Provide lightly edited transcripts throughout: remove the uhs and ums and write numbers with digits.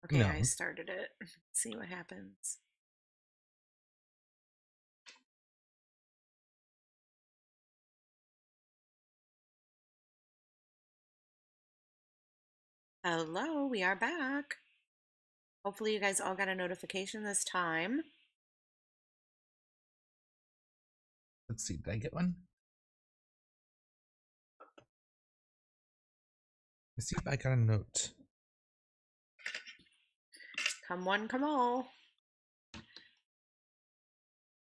Okay, No. I started it. Let's see what happens. Hello, we are back. Hopefully you guys all got a notification this time. Let's see, did I get one? Let's see if I got a note. Come one, come all.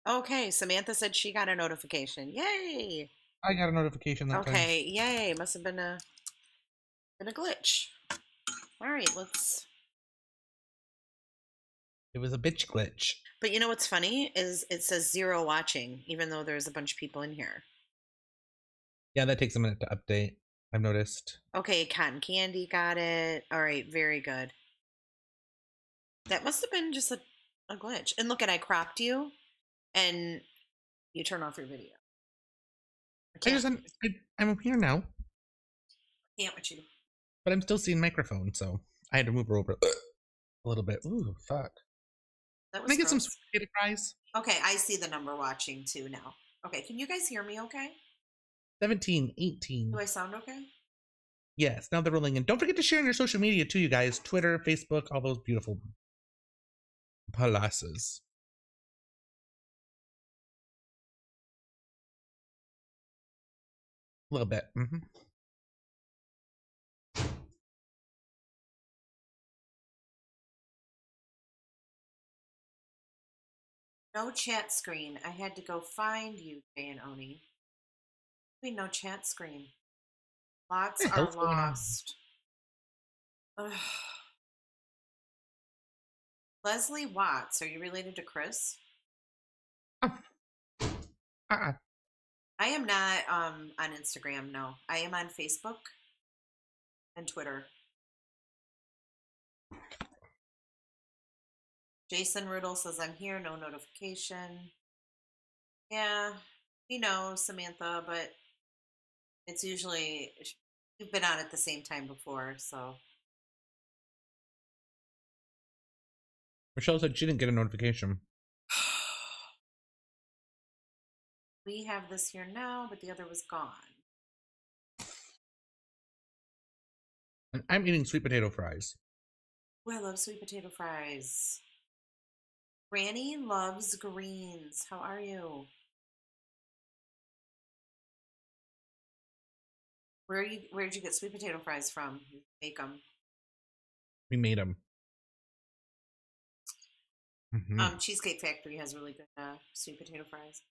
Okay, Samantha said she got a notification. Yay! I got a notification that time. Okay, yay. Must have been a glitch. All right, let's. It was a bitch glitch. But you know what's funny is it says 0 watching, even though there's a bunch of people in here. Yeah, that takes a minute to update. I've noticed. Okay, Cotton Candy got it. All right, very good. That must have been just a glitch. And look, I cropped you, and you turn off your video. I'm up here now. Can't with you. But I'm still seeing microphone, so I had to move her over a little bit. Ooh, fuck. That was Can I get some gross. sweet potato fries? Okay, I see the number watching too now. Okay, can you guys hear me okay? 17, 18. Do I sound okay? Yes, now they're rolling in. Don't forget to share on your social media too, you guys. Twitter, Facebook, all those beautiful palaces. A little bit. Mm-hmm. No chat screen. I had to go find you, Jay and Oni. Wait, no chat screen. Lots are lost. Ugh. Leslie Watts. Are you related to Chris? Oh. I am not on Instagram, no. I am on Facebook and Twitter. Jason Riddle says, I'm here, no notification. Yeah, we know, Samantha, but it's usually, you've been on at the same time before, so. Michelle said she didn't get a notification. We have this here now, but the other was gone. And I'm eating sweet potato fries. Oh, I love sweet potato fries. Granny loves greens. How are you? Where'd you get sweet potato fries from? You make them. We made them. Mm-hmm. Cheesecake Factory has really good sweet potato fries.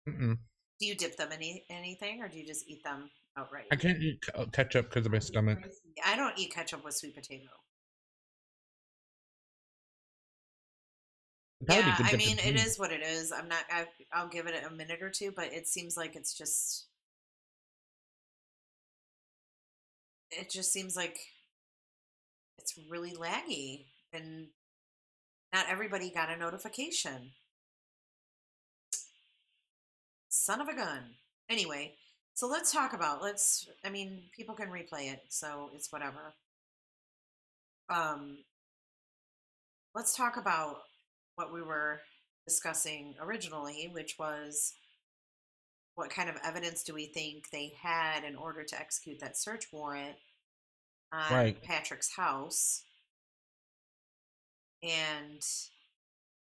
Mm-mm. Do you dip them in anything, or do you just eat them outright? I can't eat ketchup because of my stomach. I don't eat ketchup with sweet potato. Yeah, I mean, it is what it is. I'll give it a minute or two, but it seems like it just seems like it's really laggy, and not everybody got a notification. Son of a gun. Anyway, so let's talk about, I mean, people can replay it, so it's whatever. Let's talk about what we were discussing originally, which was what kind of evidence do we think they had in order to execute that search warrant on Patrick's house? And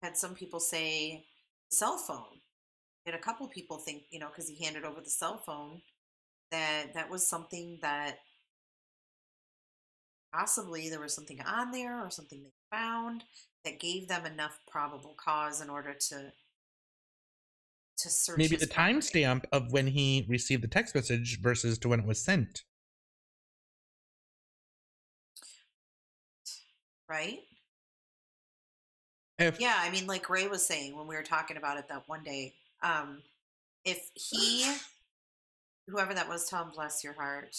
had some people say cell phone. And a couple people think, because he handed over the cell phone, that was something that possibly there was something on there or something they found that gave them enough probable cause in order to search. Maybe the timestamp of when he received the text message versus to when it was sent. Right? Yeah, I mean, like Ray was saying when we were talking about it that one day, if whoever that was, tell him bless your heart.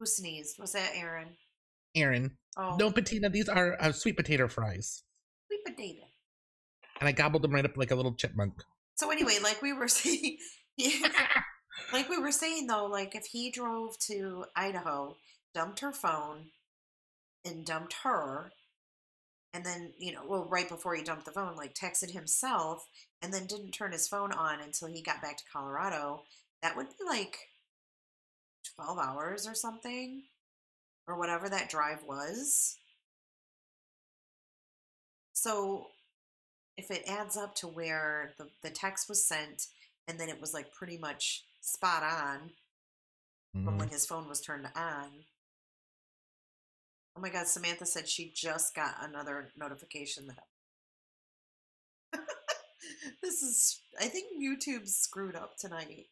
Who sneezed? Was that Aaron? Aaron. Oh. No, Patina, these are sweet potato fries. Sweet potato. And I gobbled them right up like a little chipmunk. So anyway, like we were saying, Like we were saying though, like if he drove to Idaho, dumped her phone, and dumped her, and then well, right before he dumped the phone, like texted himself, and then didn't turn his phone on until he got back to Colorado, that would be like 12 hours or something, or whatever that drive was. So if it adds up to where the text was sent and then it was like pretty much spot on from when his phone was turned on. Oh my God, Samantha said she just got another notification that this is, I think YouTube's screwed up tonight.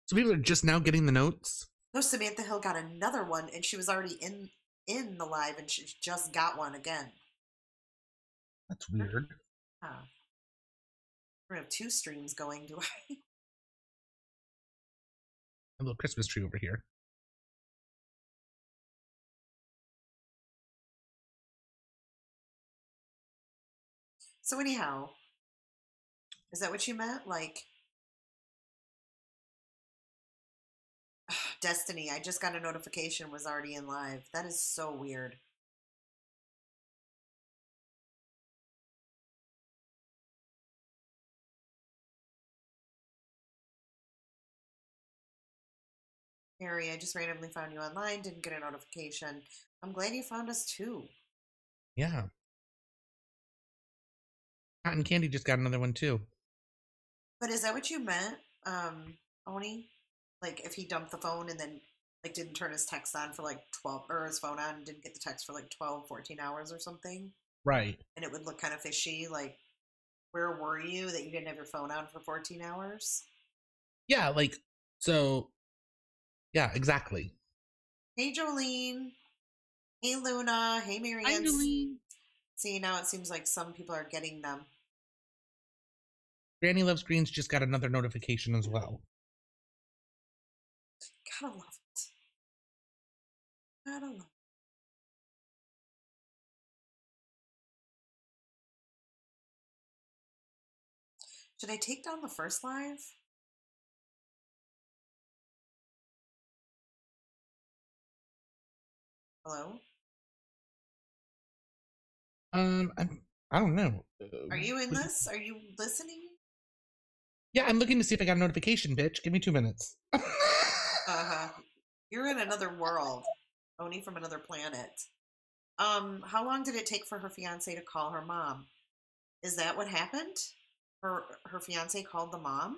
So people are just now getting the notes? No, Samantha Hill got another one and she was already in the live and she just got one again. That's weird. We're gonna have 2 streams going, do I? A little Christmas tree over here. So anyhow, is that what you meant? Like, Destiny, I just got a notification was already in live. That is so weird. Harry, I just randomly found you online, didn't get a notification. I'm glad you found us too. Yeah. Cotton Candy just got another one too. But is that what you meant, Oni? Like if he dumped the phone and then like didn't turn his text on for like 12, or his phone on and didn't get the text for like 12, 14 hours or something? Right. And it would look kind of fishy, like where were you that you didn't have your phone on for 14 hours? Yeah, like, so, yeah, exactly. Hey, Jolene. Hey, Luna. Hey, Marianne. Hi, Jolene. See, now it seems like some people are getting them. Granny Loves Greens just got another notification as well. Gotta love it. Gotta love it. Should I take down the first live? Hello? I don't know. Are you in this? Are you listening? Yeah, I'm looking to see if I got a notification, bitch. Give me 2 minutes. You're in another world. Oni from another planet. How long did it take for her fiance to call her mom? Is that what happened? Her fiance called the mom?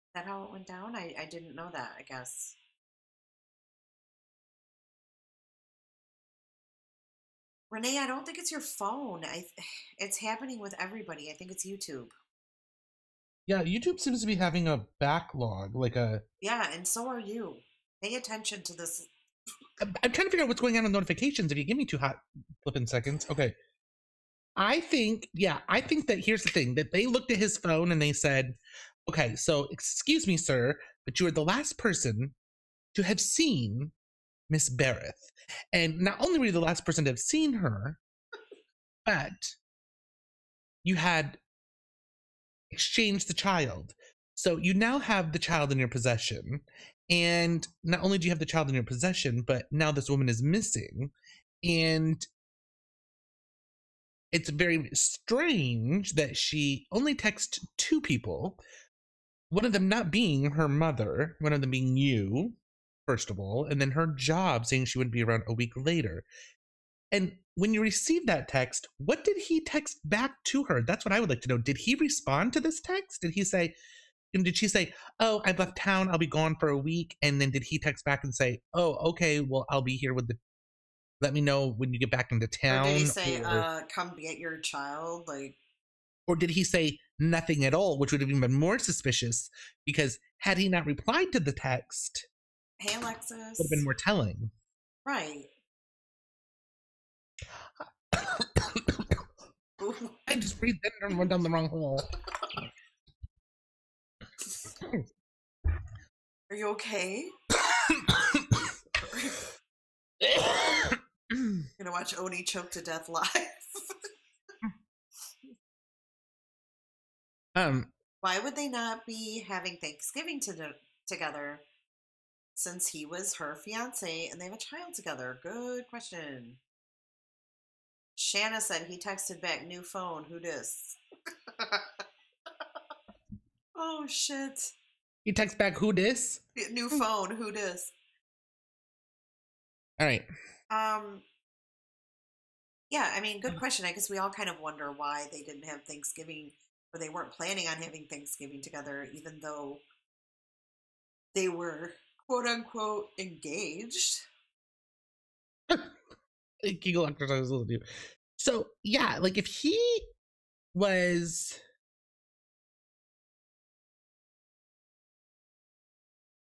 Is that how it went down? I didn't know that, I guess. Renee, I don't think it's your phone. It's happening with everybody. I think it's YouTube. Yeah, YouTube seems to be having a backlog, like a... Yeah, and so are you. Pay attention to this. I'm trying to figure out what's going on with notifications. If you give me 2 hot flipping seconds. Okay. I think that here's the thing, that they looked at his phone and they said, okay, so excuse me, sir, but you are the last person to have seen Miss Berreth. And not only were you the last person to have seen her, but you had exchanged the child. So you now have the child in your possession. And not only do you have the child in your possession, but now this woman is missing. And it's very strange that she only texted 2 people, one of them not being her mother, one of them being you, first of all, and then her job saying she would be around a week later. And when you received that text, what did he text back to her? That's what I would like to know. Did he respond to this text? Did he say, and did she say, oh, I've left town, I'll be gone for a week? And then did he text back and say, oh, okay, well, I'll be here with the, let me know when you get back into town? Or did he say, come get your child? Like, or did he say nothing at all, which would have even been more suspicious? Because had he not replied to the text, hey, Alexis, would have been more telling. Right. I just breathed in and went down the wrong hole. Are you okay? Gonna watch Oni choke to death live. Why would they not be having Thanksgiving together since he was her fiance and they have a child together? Good question. Shanna said he texted back, new phone, who dis? Oh, shit. He texts back, who dis? New phone, who dis? All right. Yeah, I mean, good question. I guess we all kind of wonder why they didn't have Thanksgiving, or they weren't planning on having Thanksgiving together, even though they were quote unquote engaged. Kegel exercise will do. So yeah, like if he was,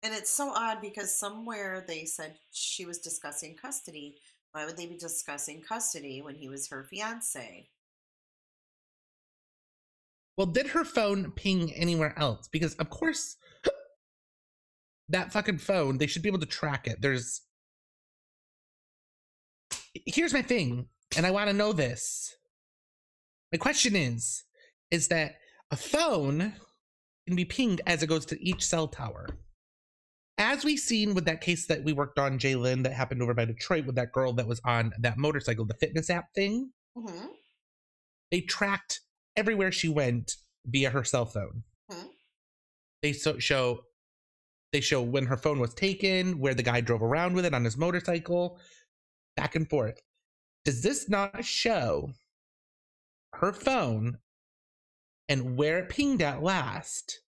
and it's so odd because somewhere they said she was discussing custody. Why would they be discussing custody when he was her fiance? well, did her phone ping anywhere else? Because of course, that fucking phone, they should be able to track it. Here's my thing, and I want to know this. My question is that a phone can be pinged as it goes to each cell tower. As we've seen with that case that we worked on, Jalen, that happened over by Detroit with that girl that was on that motorcycle, the fitness app thing, they tracked everywhere she went via her cell phone. They show when her phone was taken, where the guy drove around with it on his motorcycle, back and forth. Does this not show her phone and where it pinged at last,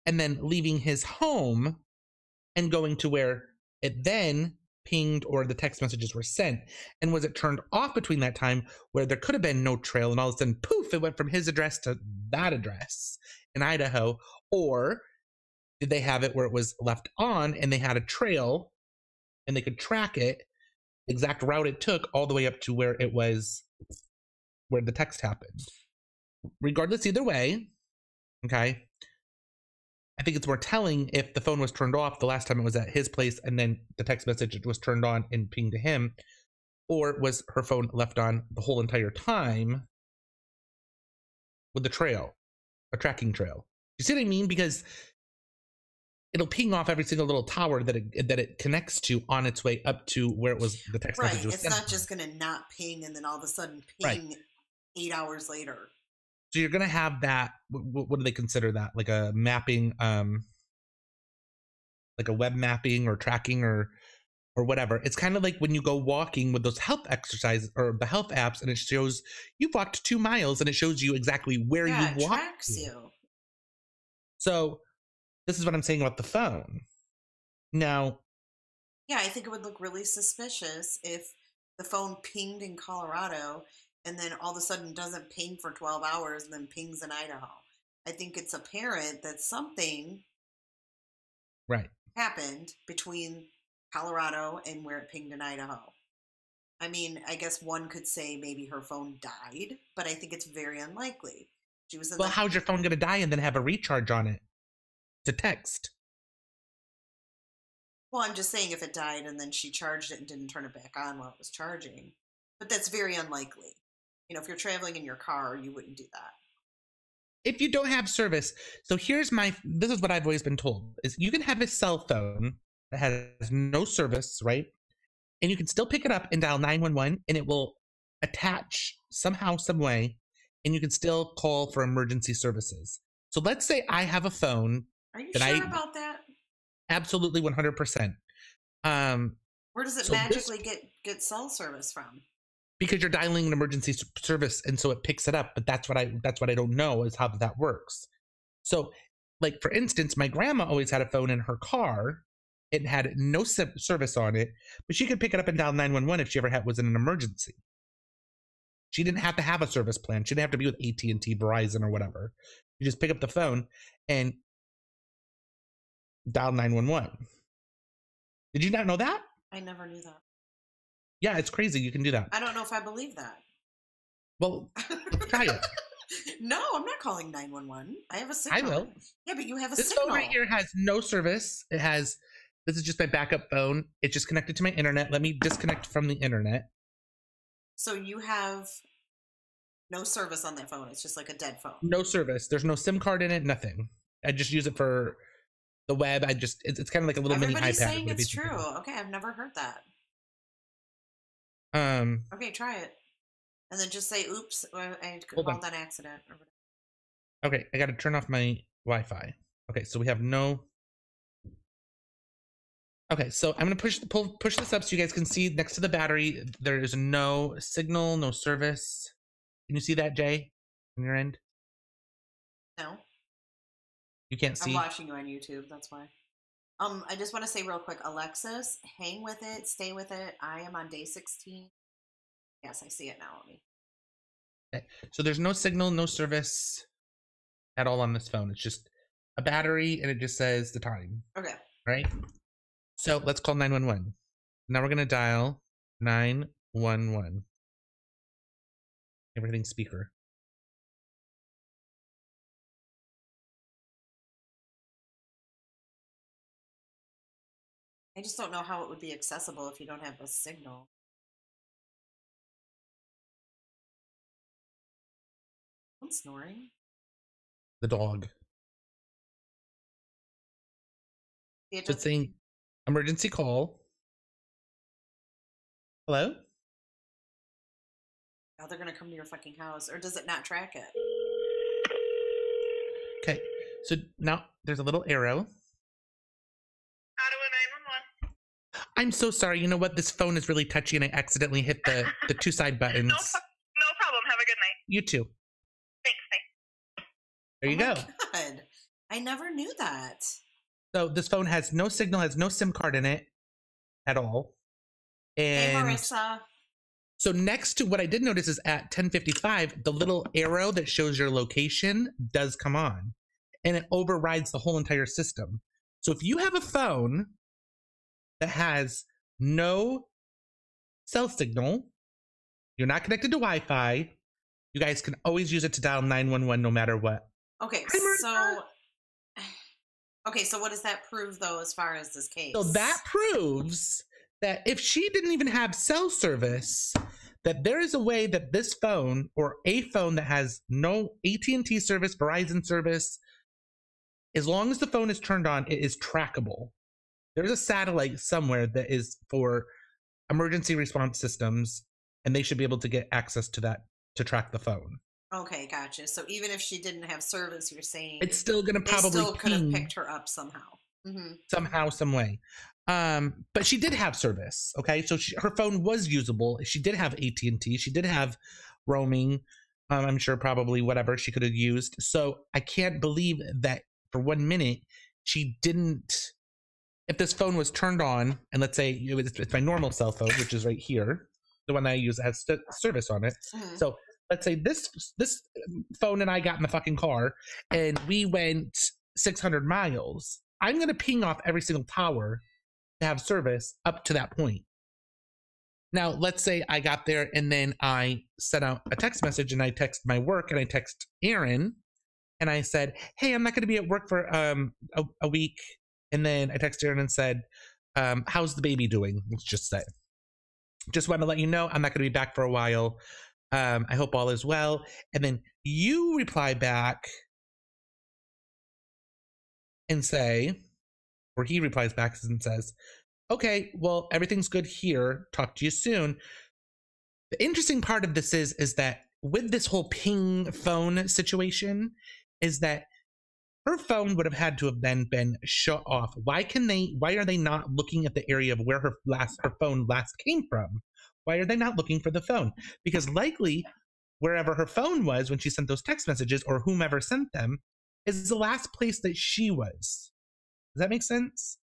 and then leaving his home and going to where it then pinged or the text messages were sent? And was it turned off between that time where there could have been no trail and all of a sudden, poof, it went from his address to that address in Idaho? Or did they have it where it was left on and they had a trail and they could track it, exact route it took all the way up to where it was, where the text happened? Regardless, either way, okay, I think it's more telling if the phone was turned off the last time it was at his place and then the text message was turned on and pinged to him, or was her phone left on the whole entire time with the trail, a tracking trail? You see what I mean? Because it'll ping off every single little tower that it connects to on its way up to where it was, the text message was It's sent. not just going to not ping and then all of a sudden ping 8 hours later. So you're going to have that, what do they consider that? Like a mapping, like a web mapping or tracking or whatever. It's kind of like when you go walking with those health exercises or the health apps, and it shows you've walked 2 miles and it shows you exactly where you walked. It tracks you. So this is what I'm saying about the phone. Now, yeah, I think it would look really suspicious if the phone pinged in Colorado and then all of a sudden doesn't ping for 12 hours and then pings in Idaho. I think it's apparent that something happened between Colorado and where it pinged in Idaho. I mean, I guess one could say maybe her phone died, but I think it's very unlikely. She was in how's your phone going to die and then have a recharge on it to text? Well, I'm just saying if it died and then she charged it and didn't turn it back on while it was charging. But that's very unlikely. You know, if you're traveling in your car, you wouldn't do that. If you don't have service. So this is what I've always been told, is you can have a cell phone that has no service, right? And you can still pick it up and dial 911 and it will attach somehow, some way, and you can still call for emergency services. So let's say I have a phone. Are you sure about that? Absolutely 100%. Where does it magically get cell service from? Because you're dialing an emergency service, and so it picks it up. But that's what I don't know is how that works. So, like for instance, my grandma always had a phone in her car. It had no service on it, but she could pick it up and dial 911 if she ever was in an emergency. She didn't have to have a service plan. She didn't have to be with AT&T, Verizon, or whatever. You just pick up the phone and dial 911. Did you not know that? I never knew that. Yeah, it's crazy. You can do that. I don't know if I believe that. Well, try it. No, I'm not calling 911. I have a signal. I will. Yeah, but you have a this signal. This phone right here has no service. This is just my backup phone. It's just connected to my internet. Let me disconnect from the internet. So you have No service on that phone. It's just like a dead phone. No service. There's no SIM card in it. Nothing. I just use it for the web. It's kind of like a little Everybody's mini iPad. saying it's true. Okay, I've never heard that. Okay, try it. And then just say, oops, I called an accident. Okay, I got to turn off my Wi-Fi. Okay, so we have no... Okay, so I'm going to push this up so you guys can see next to the battery, there is no signal, no service. Can you see that, Jay, on your end? No. You can't see? I'm watching you on YouTube, that's why. I just want to say real quick, Alexis, hang with it, stay with it. I am on day 16. Yes, I see it now. Okay. So there's no signal, no service at all on this phone. It's just a battery and it just says the time. Okay. Right? So let's call 911. Now we're going to dial 911. Everything speaker. I just don't know how it would be accessible if you don't have a signal. I'm snoring. The dog. It's saying emergency call. Hello? Oh, they're going to come to your fucking house. Or does it not track it? Okay. So now there's a little arrow. I'm so sorry. You know what? This phone is really touchy and I accidentally hit the two side buttons. No problem. Have a good night. You too. Thanks. Bye. There you go. God. I never knew that. So this phone has no signal, has no SIM card in it at all. And hey, Marissa. So next to what I did notice is at 10:55, the little arrow that shows your location does come on. And it overrides the whole entire system. So if you have a phone that has no cell signal, you're not connected to Wi-Fi, you guys can always use it to dial 911 no matter what. Okay, so what does that prove, though, as far as this case? So that proves that if she didn't even have cell service, that there is a way that this phone, or a phone that has no AT&T service, Verizon service, as long as the phone is turned on, it is trackable. There's a satellite somewhere that is for emergency response systems, and they should be able to get access to that to track the phone. Okay, gotcha. So even if she didn't have service, you're saying it's still going to probably still could have picked her up somehow. Mm-hmm. Somehow, some way. But she did have service. Okay, so her phone was usable. She did have AT&T. She did have roaming. I'm sure probably whatever she could have used. So I can't believe that for 1 minute she didn't. If this phone was turned on, and let's say it's my normal cell phone, which is right here, the one that I use that has service on it. Mm-hmm. So let's say this phone and I got in the fucking car and we went 600 miles. I'm going to ping off every single tower to have service up to that point. Now, let's say I got there and then I sent out a text message and I text my work and I text Aaron and I said, hey, I'm not going to be at work for a week. And then I texted Aaron and said, how's the baby doing? Let's just say. Just want to let you know I'm not going to be back for a while. I hope all is well. And then you reply back and say, or he replies back and says, okay, well, everything's good here. Talk to you soon. The interesting part of this is that with this whole ping phone situation is that her phone would have had to have been shut off. Why are they not looking at the area of where her phone last came from? Why are they not looking for the phone? Because likely wherever her phone was when she sent those text messages or whomever sent them is the last place that she was. Does that make sense?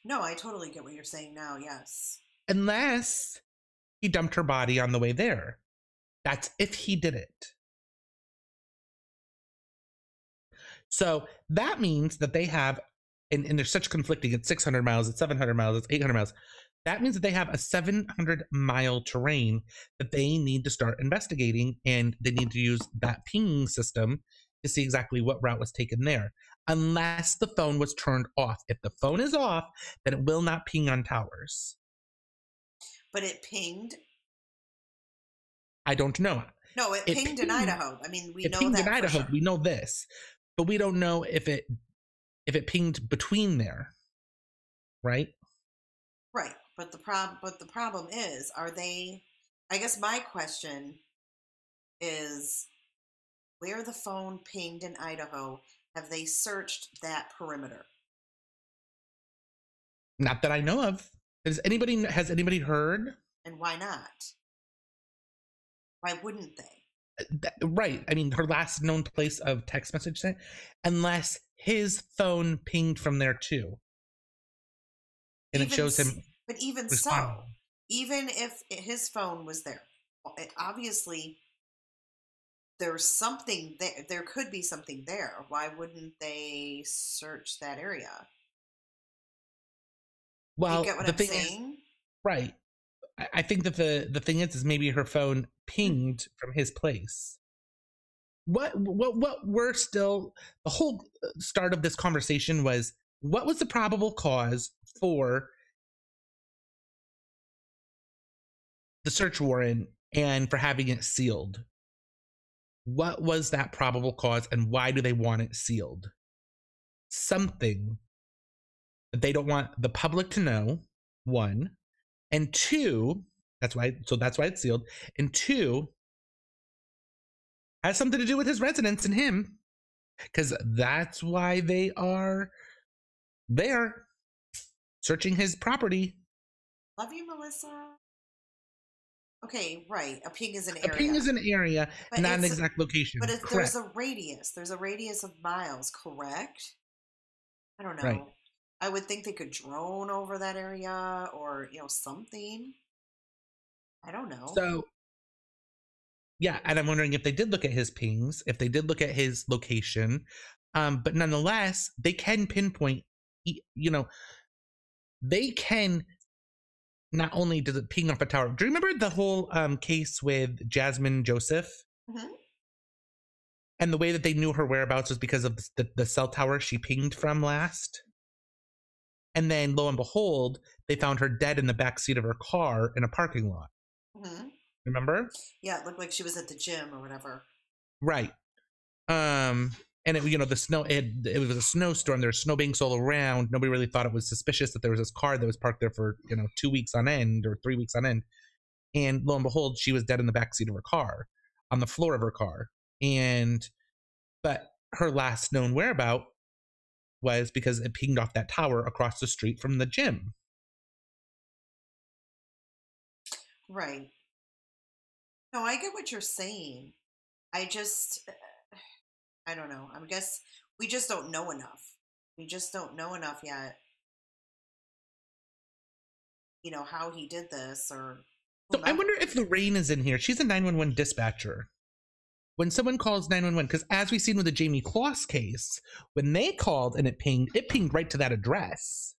No, I totally get what you're saying now, yes. Unless he dumped her body on the way there. That's if he did it. So that means that they have, and there's such conflicting, it's 600 miles, it's 700 miles, it's 800 miles. That means that they have a 700-mile terrain that they need to start investigating, and they need to use that pinging system to see exactly what route was taken there. Unless the phone was turned off. If the phone is off, then it will not ping on towers. But it pinged? I don't know. No, it pinged in Idaho. I mean, we know pinged that in Idaho. for sure. We know this, but we don't know if it pinged between there, right? Right, but the problem is, are they? I guess my question is, where the phone pinged in Idaho, have they searched that perimeter? Not that I know of. Has anybody heard? And why not? Why wouldn't they? Right. I mean, her last known place of text message sent, unless his phone pinged from there too. And it shows him. But even responding. so, even if his phone was there, obviously there's something there. There could be something there. Why wouldn't they search that area? Well, you get what the I'm thing saying? Is, right. I think that the thing is maybe her phone pinged from his place. What we're still, the whole start of this conversation was, what was the probable cause for the search warrant and for having it sealed? What was that probable cause, and why do they want it sealed? Something that they don't want the public to know, one, and two, that's why it's sealed, and two, has something to do with his residence and him, because that's why they are there searching his property. Love you, Melissa. Okay, right. A ping is an A area. ping is an area, but not an exact location. But if correct. there's a radius of miles, correct? I don't know. Right. I would think they could drone over that area, or something. I don't know. So, yeah, and I'm wondering if they did look at his pings, if they did look at his location, but nonetheless, they can pinpoint. They can. Not only does it ping off a tower. Do you remember the whole case with Jasmine Joseph? Mm-hmm. And the way that they knew her whereabouts was because of the cell tower she pinged from last. And then, lo and behold, they found her dead in the back seat of her car in a parking lot. Mm-hmm. Remember? Yeah, it looked like she was at the gym or whatever. Right. And it, the snow, it was a snowstorm. There's snowbanks all around. Nobody really thought it was suspicious that there was this car that was parked there for, 2 weeks on end or 3 weeks on end. And lo and behold, she was dead in the backseat of her car, on the floor of her car. But her last known whereabout was because it pinged off that tower across the street from the gym. Right. No, I get what you're saying. I don't know. I guess we just don't know enough. We just don't know enough yet. How he did this, or. So I wonder if Lorraine is in here. She's a 911 dispatcher. When someone calls 911, because as we've seen with the Jamie Kloss case, when they called and it pinged right to that address.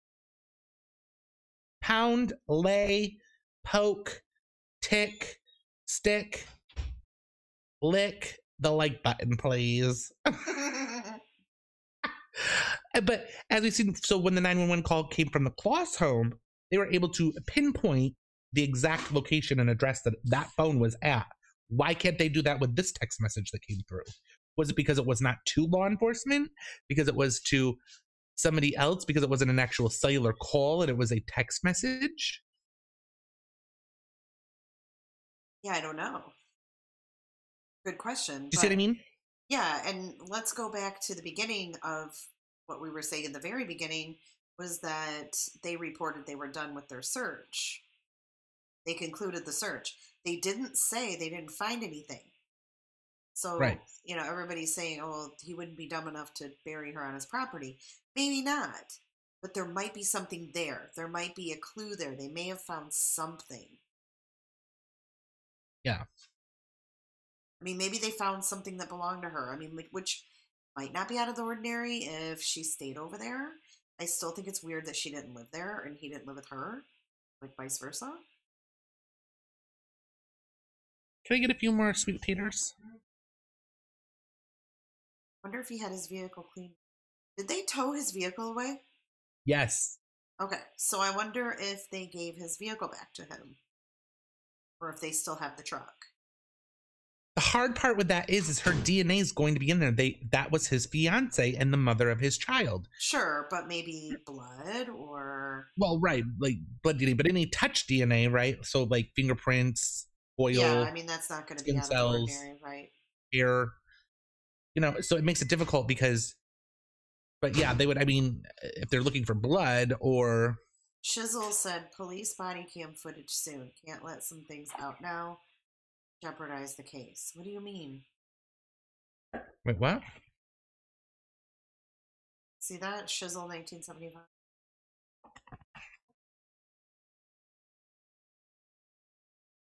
Pound, lay, poke, tick, stick, lick the like button, please. But as we've seen, so when the 911 call came from the Kloss home, they were able to pinpoint the exact location and address that phone was at. Why can't they do that with this text message that came through? Was it because it was not to law enforcement? Because it was to somebody else? Because it wasn't an actual cellular call and it was a text message? Yeah, I don't know. Good question. Do you see what I mean? Yeah, and let's go back to the beginning of what we were saying in the very beginning, was that they reported they were done with their search. They concluded the search. They didn't say they didn't find anything. So, right. Everybody's saying, oh, he wouldn't be dumb enough to bury her on his property. Maybe not. But there might be something there. There might be a clue there. They may have found something. Yeah. I mean, maybe they found something that belonged to her. I mean, which might not be out of the ordinary if she stayed over there. I still think it's weird that she didn't live there and he didn't live with her, like vice versa. Can I get a few more sweet taters? Wonder if he had his vehicle cleaned. Did they tow his vehicle away? Yes. Okay, so I wonder if they gave his vehicle back to him, or if they still have the truck. The hard part with that is her DNA is going to be in there. That was his fiance and the mother of his child. Sure, but maybe blood or... Well, right, like blood DNA, but any touch DNA, right? So like fingerprints, oil. Yeah, I mean, that's not going to be out of the cells, ordinary, right? hair. You know, so it makes it difficult because, but yeah, they would, I mean, if they're looking for blood or... Shizzle said, police body cam footage soon. Can't let some things out now. Jeopardize the case. What do you mean? Wait, what? See that? Shizzle 1975.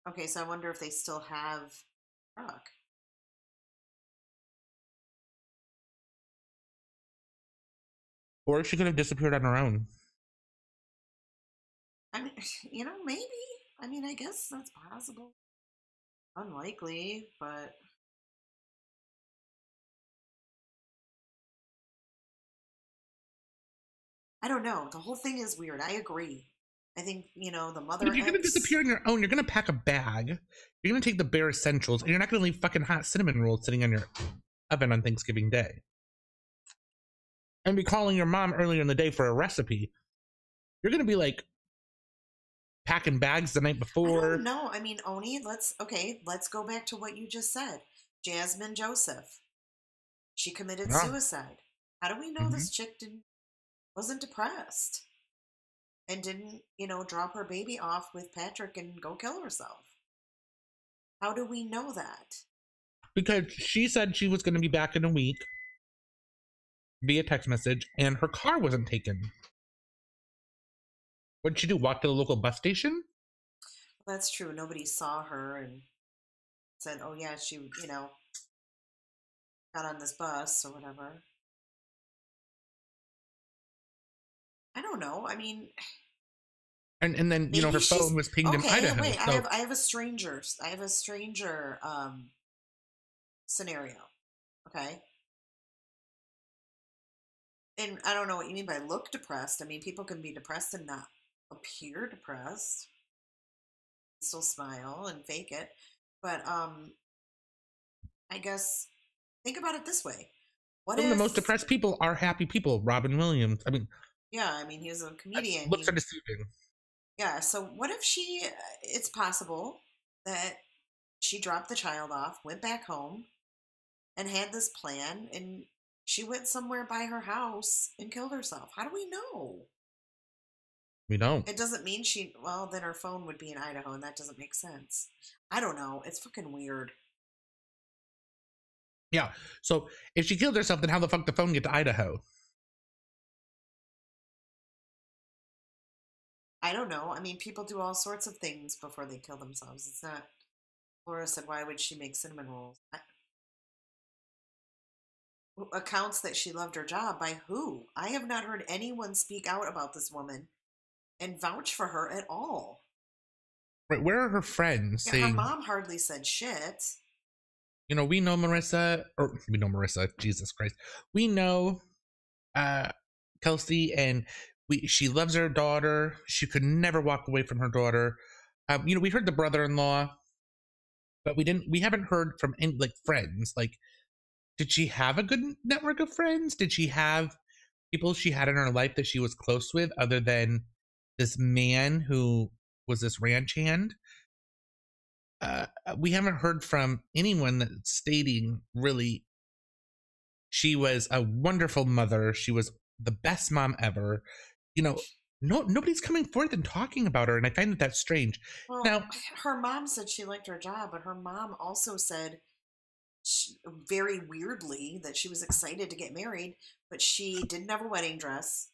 Okay, so I wonder if they still have truck. Or she could have disappeared on her own. I mean, you know, maybe. I mean, I guess that's possible. Unlikely, but... I don't know. The whole thing is weird. I agree. I think, you know, the mother... But if you're going to disappear on your own, you're going to pack a bag. You're going to take the bare essentials, and you're not going to leave fucking hot cinnamon rolls sitting on your oven on Thanksgiving Day. And be calling your mom earlier in the day for a recipe. You're going to be like packing bags the night before. No, I mean, Oni, let's go back to what you just said. Jasmine Joseph. She committed suicide. How do we know this chick wasn't depressed and didn't, you know, drop her baby off with Patrick and go kill herself? How do we know that? Because she said she was going to be back in a week via text message, and her car wasn't taken. What did she do? Walk to the local bus station? That's true. Nobody saw her and said, oh yeah, she, you know, got on this bus or whatever. I don't know. I mean... And then, you know, her phone was pinged in Idaho. Wait, so... I have a stranger scenario. Okay? And I don't know what you mean by look depressed. I mean, people can be depressed and not appear depressed. Still smile and fake it. But I guess think about it this way. What Some of the most depressed people are happy people. Robin Williams. I mean... Yeah, I mean, he's a comedian. Looks are deceiving. Yeah, so what if it's possible that she dropped the child off, went back home, and had this plan, and she went somewhere by her house and killed herself? How do we know? We don't. It doesn't mean then her phone would be in Idaho, and that doesn't make sense. I don't know. It's fucking weird. Yeah, so if she killed herself, then how the fuck did the phone get to Idaho? I don't know. I mean, people do all sorts of things before they kill themselves. It's not... Laura said, why would she make cinnamon rolls? Accounts that she loved her job. By who? I have not heard anyone speak out about this woman and vouch for her at all. Right, where are her friends saying... Her mom hardly said shit. You know, we know Marissa, Jesus Christ. We know Kelsey, and she loves her daughter. She could never walk away from her daughter. You know, we heard the brother-in-law, but we haven't heard from any, like, friends. Like, did she have a good network of friends? Did she have people she had in her life that she was close with other than this man who was this ranch hand? We haven't heard from anyone that's stating really she was a wonderful mother. She was the best mom ever. You know, nobody's coming forth and talking about her, and I find that that's strange. Well, now, her mom said she liked her job, but her mom also said very weirdly that she was excited to get married, but she didn't have a wedding dress.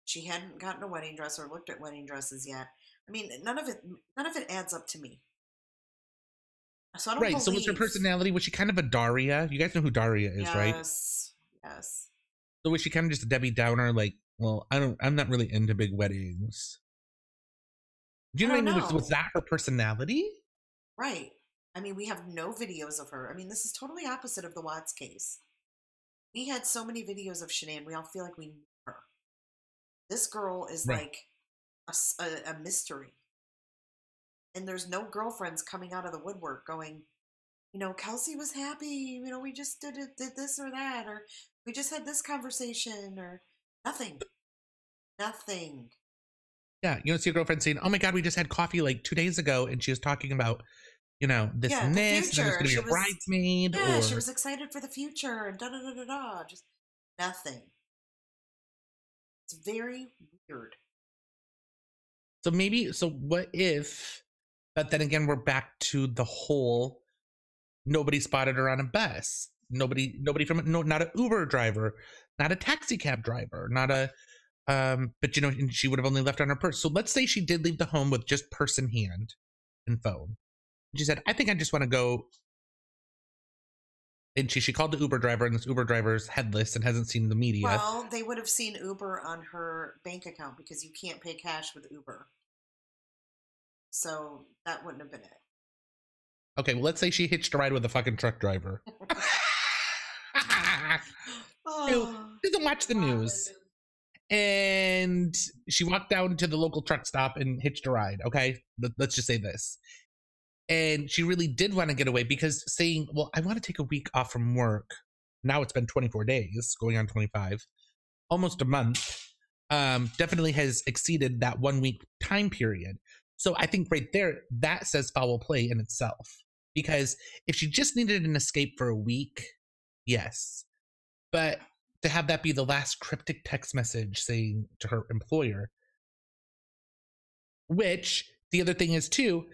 She hadn't gotten a wedding dress or looked at wedding dresses yet. I mean, none of it adds up to me. So I don't believe. So what's her personality? Was she kind of a Daria? You guys know who Daria is, right? Yes. So was she kind of just a Debbie Downer? Like, well, I'm not really into big weddings. Do you know what I mean? Was that her personality? Right. I mean, we have no videos of her. I mean, this is totally opposite of the Watts case. We had so many videos of Shanann. We all feel like we knew her. This girl is like a mystery. And there's no girlfriends coming out of the woodwork going, Kelsey was happy, we just did this or that, or we just had this conversation, or nothing. Nothing. Yeah, you don't see your girlfriend saying, "Oh my God, we just had coffee like 2 days ago," and she was talking about, this Yeah, and the this, and then it's future. going to be She a was bridesmaid. Yeah, Or she was excited for the future and da da da da da. Just nothing. It's very weird. so what if? But then again, we're back to the whole. Nobody spotted her on a bus. Nobody not an Uber driver, not a taxi cab driver, not a. But and she would have only left on her purse. So let's say she did leave the home with just purse in hand and phone. She said, "I think I just want to go." And she called the Uber driver, and this Uber driver's headless and hasn't seen the media. Well, they would have seen Uber on her bank account because you can't pay cash with Uber. So that wouldn't have been it. Okay, well, let's say she hitched a ride with a fucking truck driver. Who doesn't watch the news. And she walked down to the local truck stop and hitched a ride. Okay, let's just say this. And she really did want to get away because saying, "Well, I want to take a week off from work." Now it's been 24 days, going on 25, almost a month. Definitely has exceeded that 1 week time period. So I think right there, that says foul play in itself. Because if she just needed an escape for a week, yes. But to have that be the last cryptic text message saying to her employer, which the other thing is too,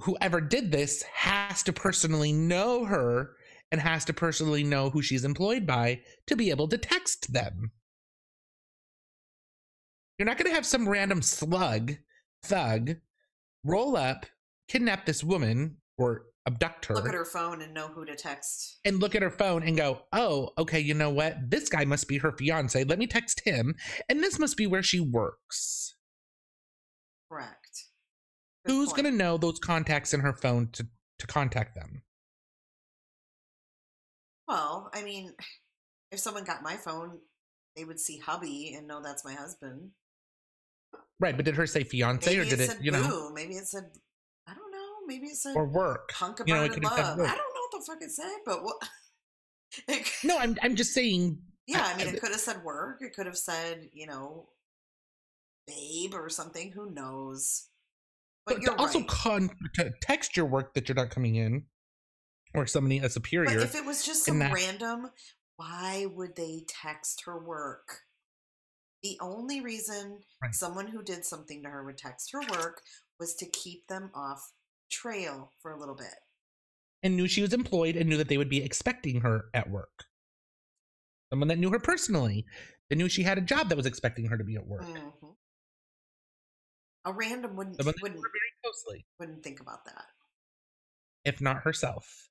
whoever did this has to personally know her and has to personally know who she's employed by to be able to text them. You're not going to have some random thug, roll up, kidnap this woman or abduct her. Look at her phone and know who to text. And look at her phone and go, "Oh, okay, you know what? This guy must be her fiance. Let me text him. And this must be where she works." Correct. Who's going to know those contacts in her phone to contact them? Well, I mean, if someone got my phone, they would see hubby and know that's my husband. Right, but did her say fiance maybe or did it, said boo. Maybe it said, I don't know. Maybe it said or work. Hunk about it could love. have said work. I don't know what the fuck it said, but what? No, I'm just saying. Yeah, I mean, it could have said work. It could have said, babe or something. Who knows? But you're also right. To text your work that you're not coming in, or somebody a superior. But if it was just some random, why would they text her work? The only reason someone who did something to her would text her work was to keep them off trail for a little bit. And knew she was employed and knew that they would be expecting her at work. Someone that knew her personally. They knew she had a job that was expecting her to be at work. Mm-hmm. A random wouldn't very closely. Wouldn't think about that. If not herself.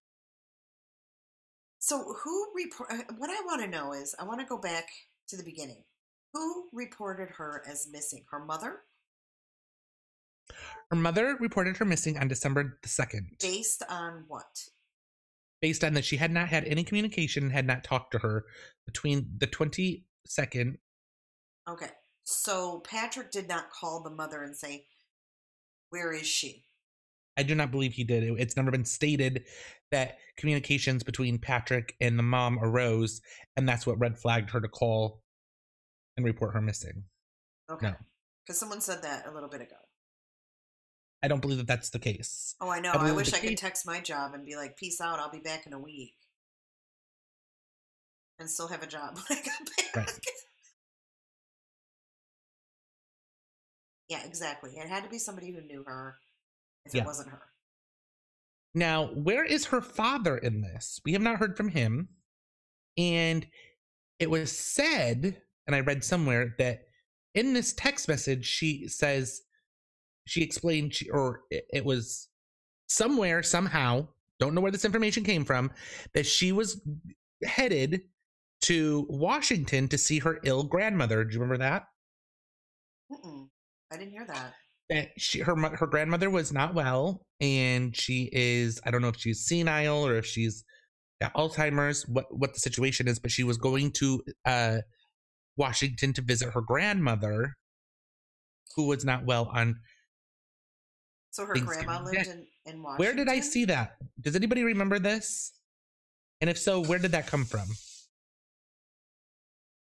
So what I want to know is, I want to go back to the beginning. Who reported her as missing? Her mother? Her mother reported her missing on December the 2nd. Based on what? Based on that she had not had any communication, had not talked to her between the 22nd. Okay. So Patrick did not call the mother and say, "Where is she?" I do not believe he did. It's never been stated that communications between Patrick and the mom arose, and that's what red flagged her to call and report her missing. Okay. No. Because someone said that a little bit ago. I don't believe that that's the case. Oh, I know. I wish I could text my job and be like, "Peace out, I'll be back in a week." And still have a job when I got back. Right. Yeah, exactly. It had to be somebody who knew her if it wasn't her. Now, where is her father in this? We have not heard from him. And it was said, and I read somewhere, that in this text message, she explained, it was somewhere, somehow, don't know where this information came from, that she was headed to Washington to see her ill grandmother. Do you remember that? I didn't hear that. That her grandmother was not well, and she is, I don't know if she's senile or if she's got Alzheimer's, what the situation is, but she was going to Washington to visit her grandmother, who was not well on. So her grandma lived in Washington. Where did I see that? Does anybody remember this? And if so, where did that come from?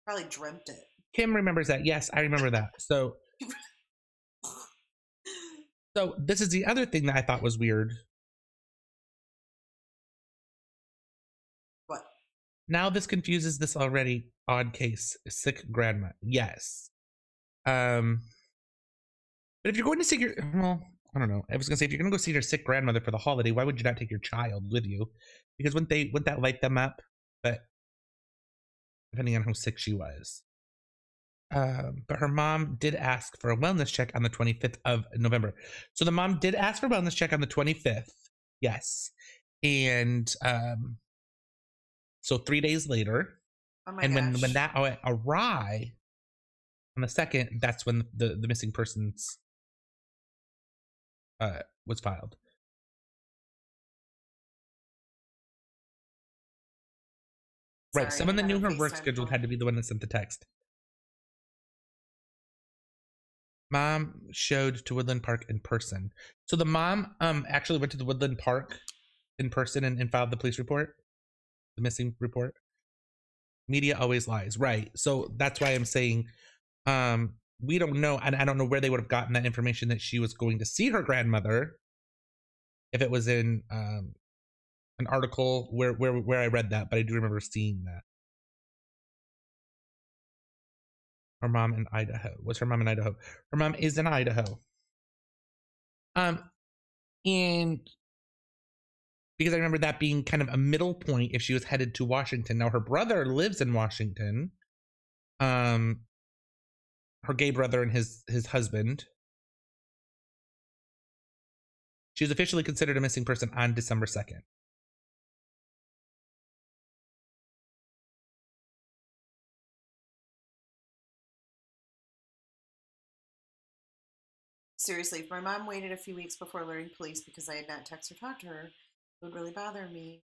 Probably dreamt it. Kim remembers that. Yes, I remember that. So this is the other thing that I thought was weird. What? Now this confuses this already odd case. Sick grandma. Yes. But if you're going to see your, well, I don't know. I was gonna say, if you're gonna go see your sick grandmother for the holiday, why would you not take your child with you? Because wouldn't that light them up? But depending on how sick she was. But her mom did ask for a wellness check on the 25th of November. So the mom did ask for a wellness check on the 25th. Yes. And so 3 days later, and when that arrived on the 2nd, that's when the missing persons was filed. Sorry, right. Someone that knew her work schedule had to be the one that sent the text. Mom showed to Woodland Park in person. So the mom actually went to the Woodland Park in person and filed the police report, the missing report. Media always lies, right? So that's why I'm saying we don't know, and I don't know where they would have gotten that information that she was going to see her grandmother. If it was in an article where I read that, but I do remember seeing that. Her mom in Idaho. Was her mom in Idaho? Her mom is in Idaho. And because I remember that being kind of a middle point if she was headed to Washington. Now her brother lives in Washington. Her gay brother and his husband. She was officially considered a missing person on December 2nd. Seriously, if my mom waited a few weeks before alerting police because I had not texted or talked to her, it would really bother me.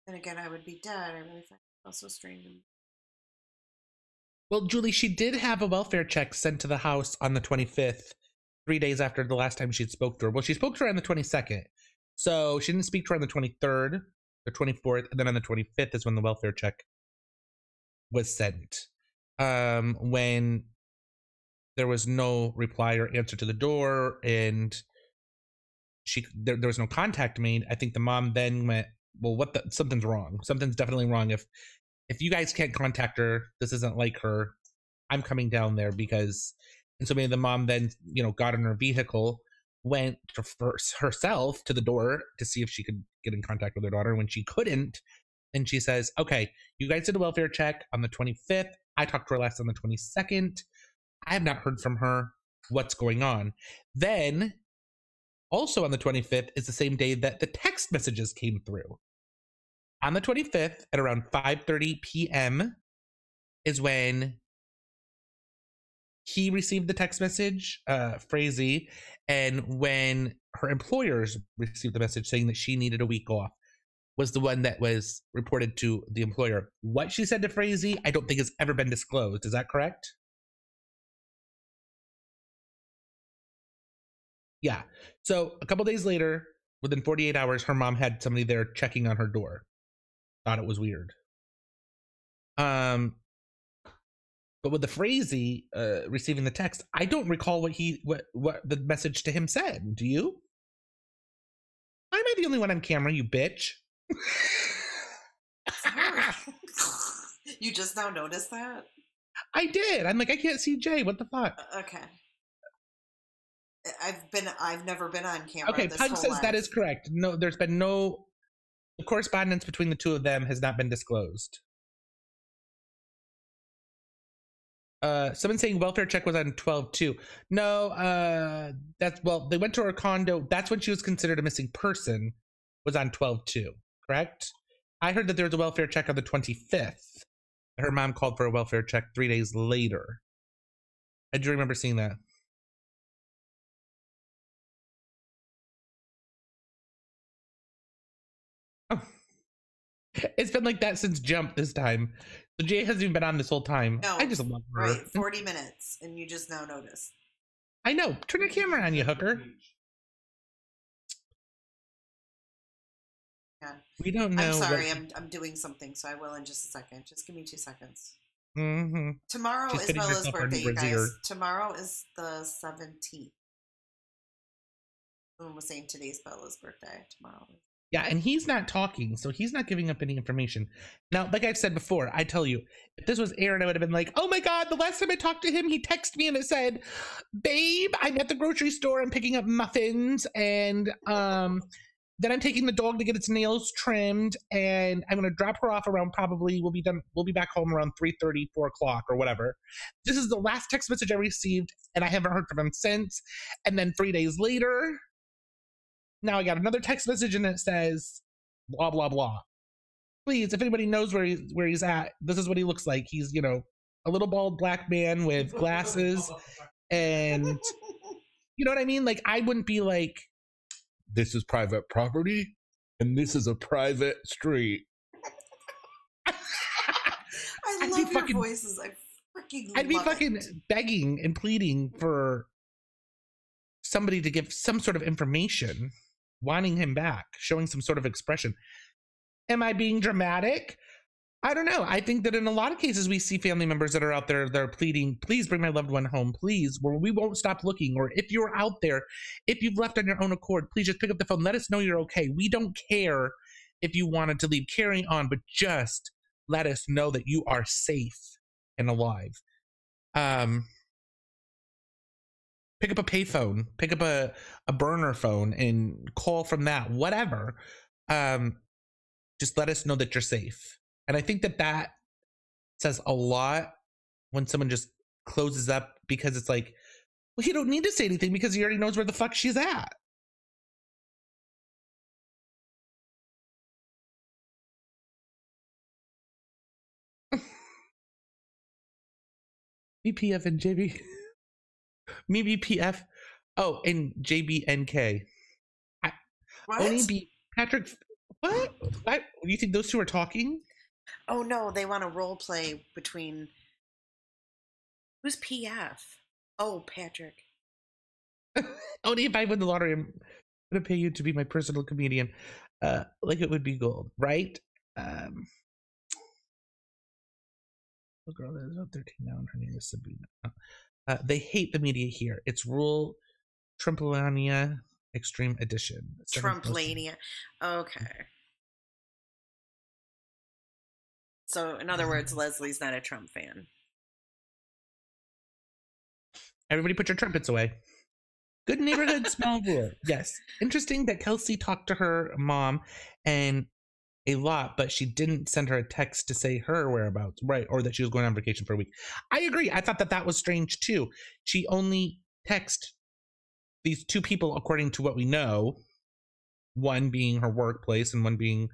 Then again, I would be dead. I really find it so strange. Well, Julie, she did have a welfare check sent to the house on the 25th, 3 days after the last time she'd spoke to her. Well, she spoke to her on the 22nd. So she didn't speak to her on the 23rd, the 24th, and then on the 25th is when the welfare check was sent. When there was no reply or answer to the door, and there was no contact made. I think the mom then went, well, something's wrong. Something's definitely wrong. If you guys can't contact her, this isn't like her. I'm coming down there because, and so maybe the mom then, got in her vehicle, went herself to the door to see if she could get in contact with her daughter. When she couldn't, and she says, okay, you guys did a welfare check on the 25th. I talked to her last on the 22nd. I have not heard from her. What's going on? Then, also on the 25th is the same day that the text messages came through. On the 25th at around 5:30 p.m. is when he received the text message, Frazee, and when her employers received the message saying that she needed a week off, was the one that was reported to the employer. What she said to Frazee, I don't think has ever been disclosed. Is that correct? Yeah. So a couple days later, within 48 hours, her mom had somebody there checking on her door. Thought it was weird. But with the Frazee receiving the text, I don't recall what the message to him said. Do you? Am I the only one on camera, you bitch? You just now noticed that? I did. I'm like, I can't see Jay. What the fuck? Okay. I've never been on camera. Okay, Pug says that is correct. No, there's been no, the correspondence between the two of them has not been disclosed. Someone saying welfare check was on 12/2. No, they went to her condo. That's when she was considered a missing person, was on 12/2, correct? I heard that there was a welfare check on the 25th. Her mom called for a welfare check 3 days later. I do remember seeing that. Oh. It's been like that since Jump this time. So Jay hasn't even been on this whole time. No, I just love her. Right, 40 minutes, and you just now noticed. I know. Turn your camera on, you hooker. Okay. We don't know. I'm sorry. I'm doing something, so I will in just a second. Just give me 2 seconds. Mm-hmm. Tomorrow She's is fitting Bella's herself birthday, under you his guys. ear. Tomorrow is the 17th. Someone was saying today's Bella's birthday. Tomorrow. Yeah, and he's not talking, so he's not giving up any information. Now, like I've said before, I tell you, if this was Aaron, I would have been like, oh my God, the last time I talked to him, he texted me and it said, babe, I'm at the grocery store, I'm picking up muffins, and then I'm taking the dog to get its nails trimmed, and I'm going to drop her off around probably, we'll be back home around 3:30, 4 o'clock or whatever. This is the last text message I received, and I haven't heard from him since. And then 3 days later, now I got another text message and it says, blah, blah, blah. Please, if anybody knows where he's at, this is what he looks like. He's, a little bald black man with glasses, and you know what I mean? Like, I wouldn't be like, this is private property and this is a private street. I love your voices. I freaking I'd be love fucking it. begging and pleading for somebody to give some sort of information, wanting him back, showing some sort of expression. Am I being dramatic? I don't know. I think that in a lot of cases we see family members that are out there, they're pleading, please bring my loved one home, please, where we won't stop looking. Or if you're out there, if you've left on your own accord, please just pick up the phone. Let us know you're okay. We don't care if you wanted to leave. Carry on, but just let us know that you are safe and alive. Pick up a payphone, pick up a burner phone and call from that, whatever. Just let us know that you're safe. And I think that says a lot when someone just closes up, because it's like, well, you don't need to say anything because he already knows where the fuck she's at. BPF and JB. Me BPF. Oh, and JBNK. What? Only be Patrick. What? Do you think those two are talking? Oh no, they want to role play between. Who's PF? Oh, Patrick. Only if I win the lottery, I'm gonna pay you to be my personal comedian. Like it would be gold, right? The girl that is about 13 now, and her name is Sabina. They hate the media here. It's Rule Trumpelania Extreme Edition. Trumplania. Okay. So, in other words, Leslie's not a Trump fan. Everybody put your trumpets away. Good neighborhood, small rule. Yes. Interesting that Kelsey talked to her mom and a lot, but she didn't send her a text to say her whereabouts, right? Or that she was going on vacation for a week. I agree. I thought that was strange too. She only texted these two people, according to what we know, one being her workplace and one being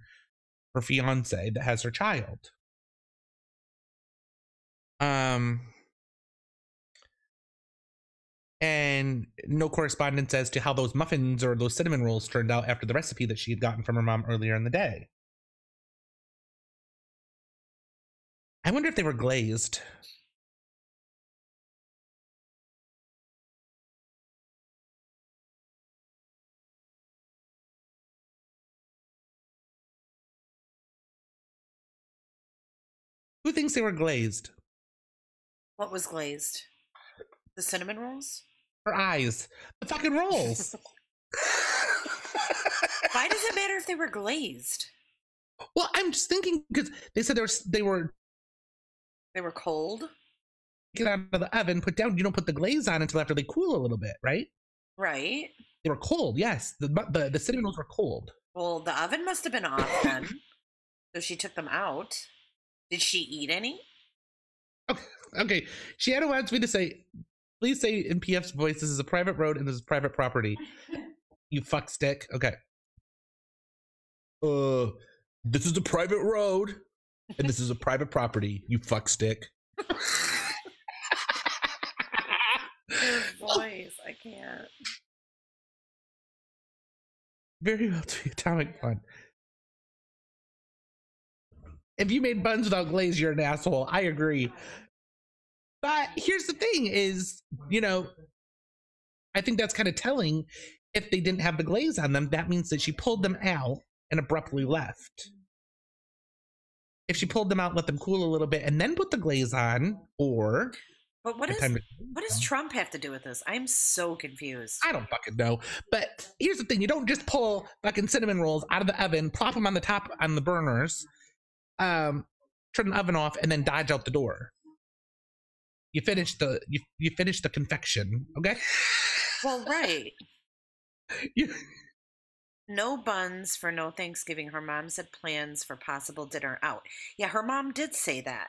her fiance that has her child. And no correspondence as to how those muffins or those cinnamon rolls turned out after the recipe that she had gotten from her mom earlier in the day. I wonder if they were glazed. Who thinks they were glazed? What was glazed? The cinnamon rolls? Her eyes. The fucking rolls. Why does it matter if they were glazed? Well, I'm just thinking because they said they were cold. Get out of the oven, put down. You don't put the glaze on until after they cool a little bit, right? Right. They were cold. Yes, the cinnamon rolls were cold. Well, the oven must have been off then. So she took them out. Did she eat any? Okay. Shannon wants me to say, please say in PF's voice, this is a private road and this is private property. You fuck stick. Okay. This is a private road and this is a private property. You fuck stick. Your voice, I can't. Very well to be atomic fun. If you made buns without glaze, you're an asshole. I agree. But here's the thing is, I think that's kind of telling. If they didn't have the glaze on them, that means that she pulled them out and abruptly left. If she pulled them out, let them cool a little bit, and then put the glaze on, or... But what does Trump have to do with this? I'm so confused. I don't fucking know. But here's the thing. You don't just pull fucking cinnamon rolls out of the oven, plop them on the top on the burners, turn the oven off, and then dodge out the door. You finish the confection, okay? Well, right. No buns for no Thanksgiving. Her mom said plans for possible dinner out. Yeah, her mom did say that.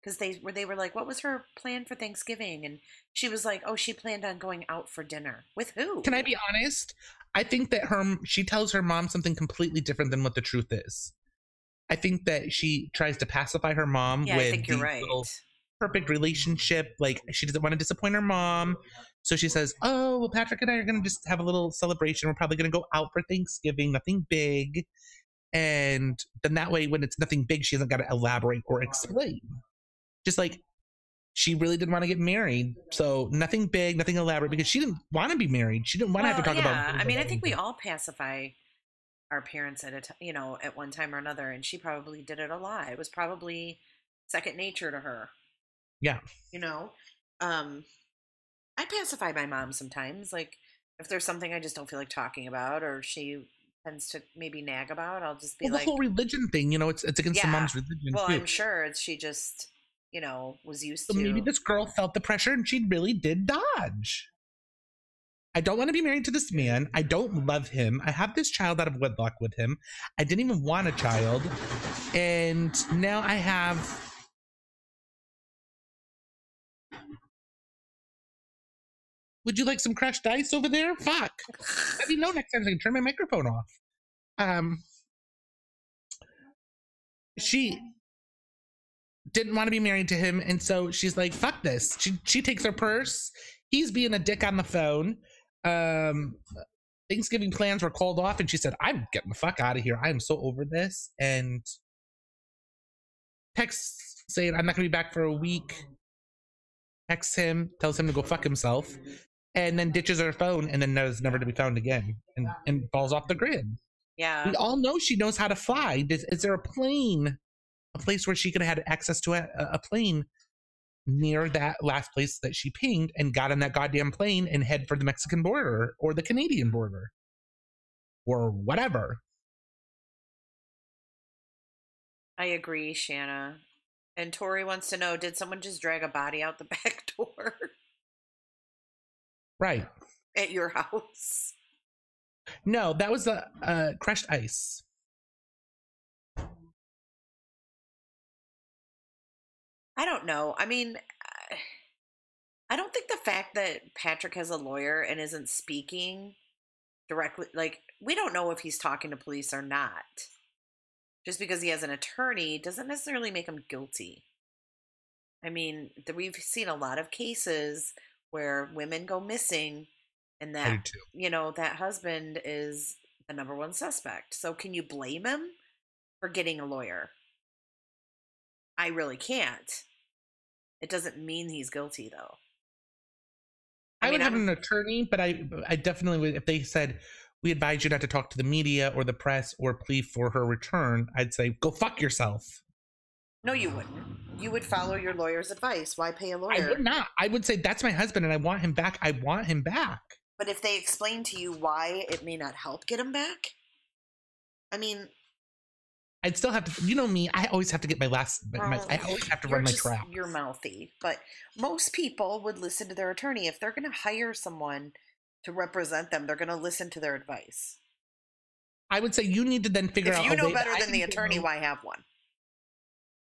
Because they were like, what was her plan for Thanksgiving? And she was like, oh, she planned on going out for dinner. With who? Can I be honest? I think that she tells her mom something completely different than what the truth is. I think that she tries to pacify her mom with I think you're right. Little perfect relationship. Like, she doesn't want to disappoint her mom. So she says, oh, well, Patrick and I are going to just have a little celebration. We're probably going to go out for Thanksgiving, nothing big. And then that way, when it's nothing big, she hasn't got to elaborate or explain. Just like, she really didn't want to get married. So nothing big, nothing elaborate, because she didn't want to be married. She didn't want to have to talk about. Yeah, I mean, I think we all pacify our parents at one time or another, and she probably did it a lot. It was probably second nature to her. Yeah. I pacify my mom sometimes. Like, if there's something I just don't feel like talking about, or she tends to maybe nag about, I'll just be like... the whole religion thing, it's against the mom's religion. Well, too. I'm sure she just... was used to. Maybe this girl felt the pressure and she really did dodge. I don't want to be married to this man. I don't love him. I have this child out of wedlock with him. I didn't even want a child. And now I have... Would you like some crushed ice over there? Fuck. Let me know next time so I can turn my microphone off. She didn't want to be married to him, and so she's like, fuck this. She takes her purse. He's being a dick on the phone. Thanksgiving plans were called off, and she said, I'm getting the fuck out of here. I am so over this. And texts saying, I'm not gonna be back for a week. Texts him, tells him to go fuck himself, and then ditches her phone, and then is never to be found again, and falls off the grid. Yeah. We all know she knows how to fly. Is there a place where she could have had access to a plane near that last place that she pinged, and got on that goddamn plane and head for the Mexican border or the Canadian border or whatever? I agree, Shanna. And Tori wants to know, did someone just drag a body out the back door? Right. At your house? No, that was the crushed ice. I don't know. I mean, I don't think the fact that Patrick has a lawyer and isn't speaking directly, like, we don't know if he's talking to police or not. Just because he has an attorney doesn't necessarily make him guilty. I mean, we've seen a lot of cases where women go missing, and that, that husband is the number one suspect. So can you blame him for getting a lawyer? I really can't. It doesn't mean he's guilty, though. I would have an attorney, but I definitely would, if they said, we advise you not to talk to the media or the press or plea for her return, I'd say, go fuck yourself. No, you wouldn't. You would follow your lawyer's advice. Why pay a lawyer? I would not. I would say, that's my husband and I want him back. I want him back. But if they explain to you why it may not help get him back, I mean... I'd still have to, me, I always have to get I always have to run my trap. You're mouthy. But most people would listen to their attorney. If they're going to hire someone to represent them, they're going to listen to their advice. I would say you need to then figure out... If you know better than the attorney, why have one?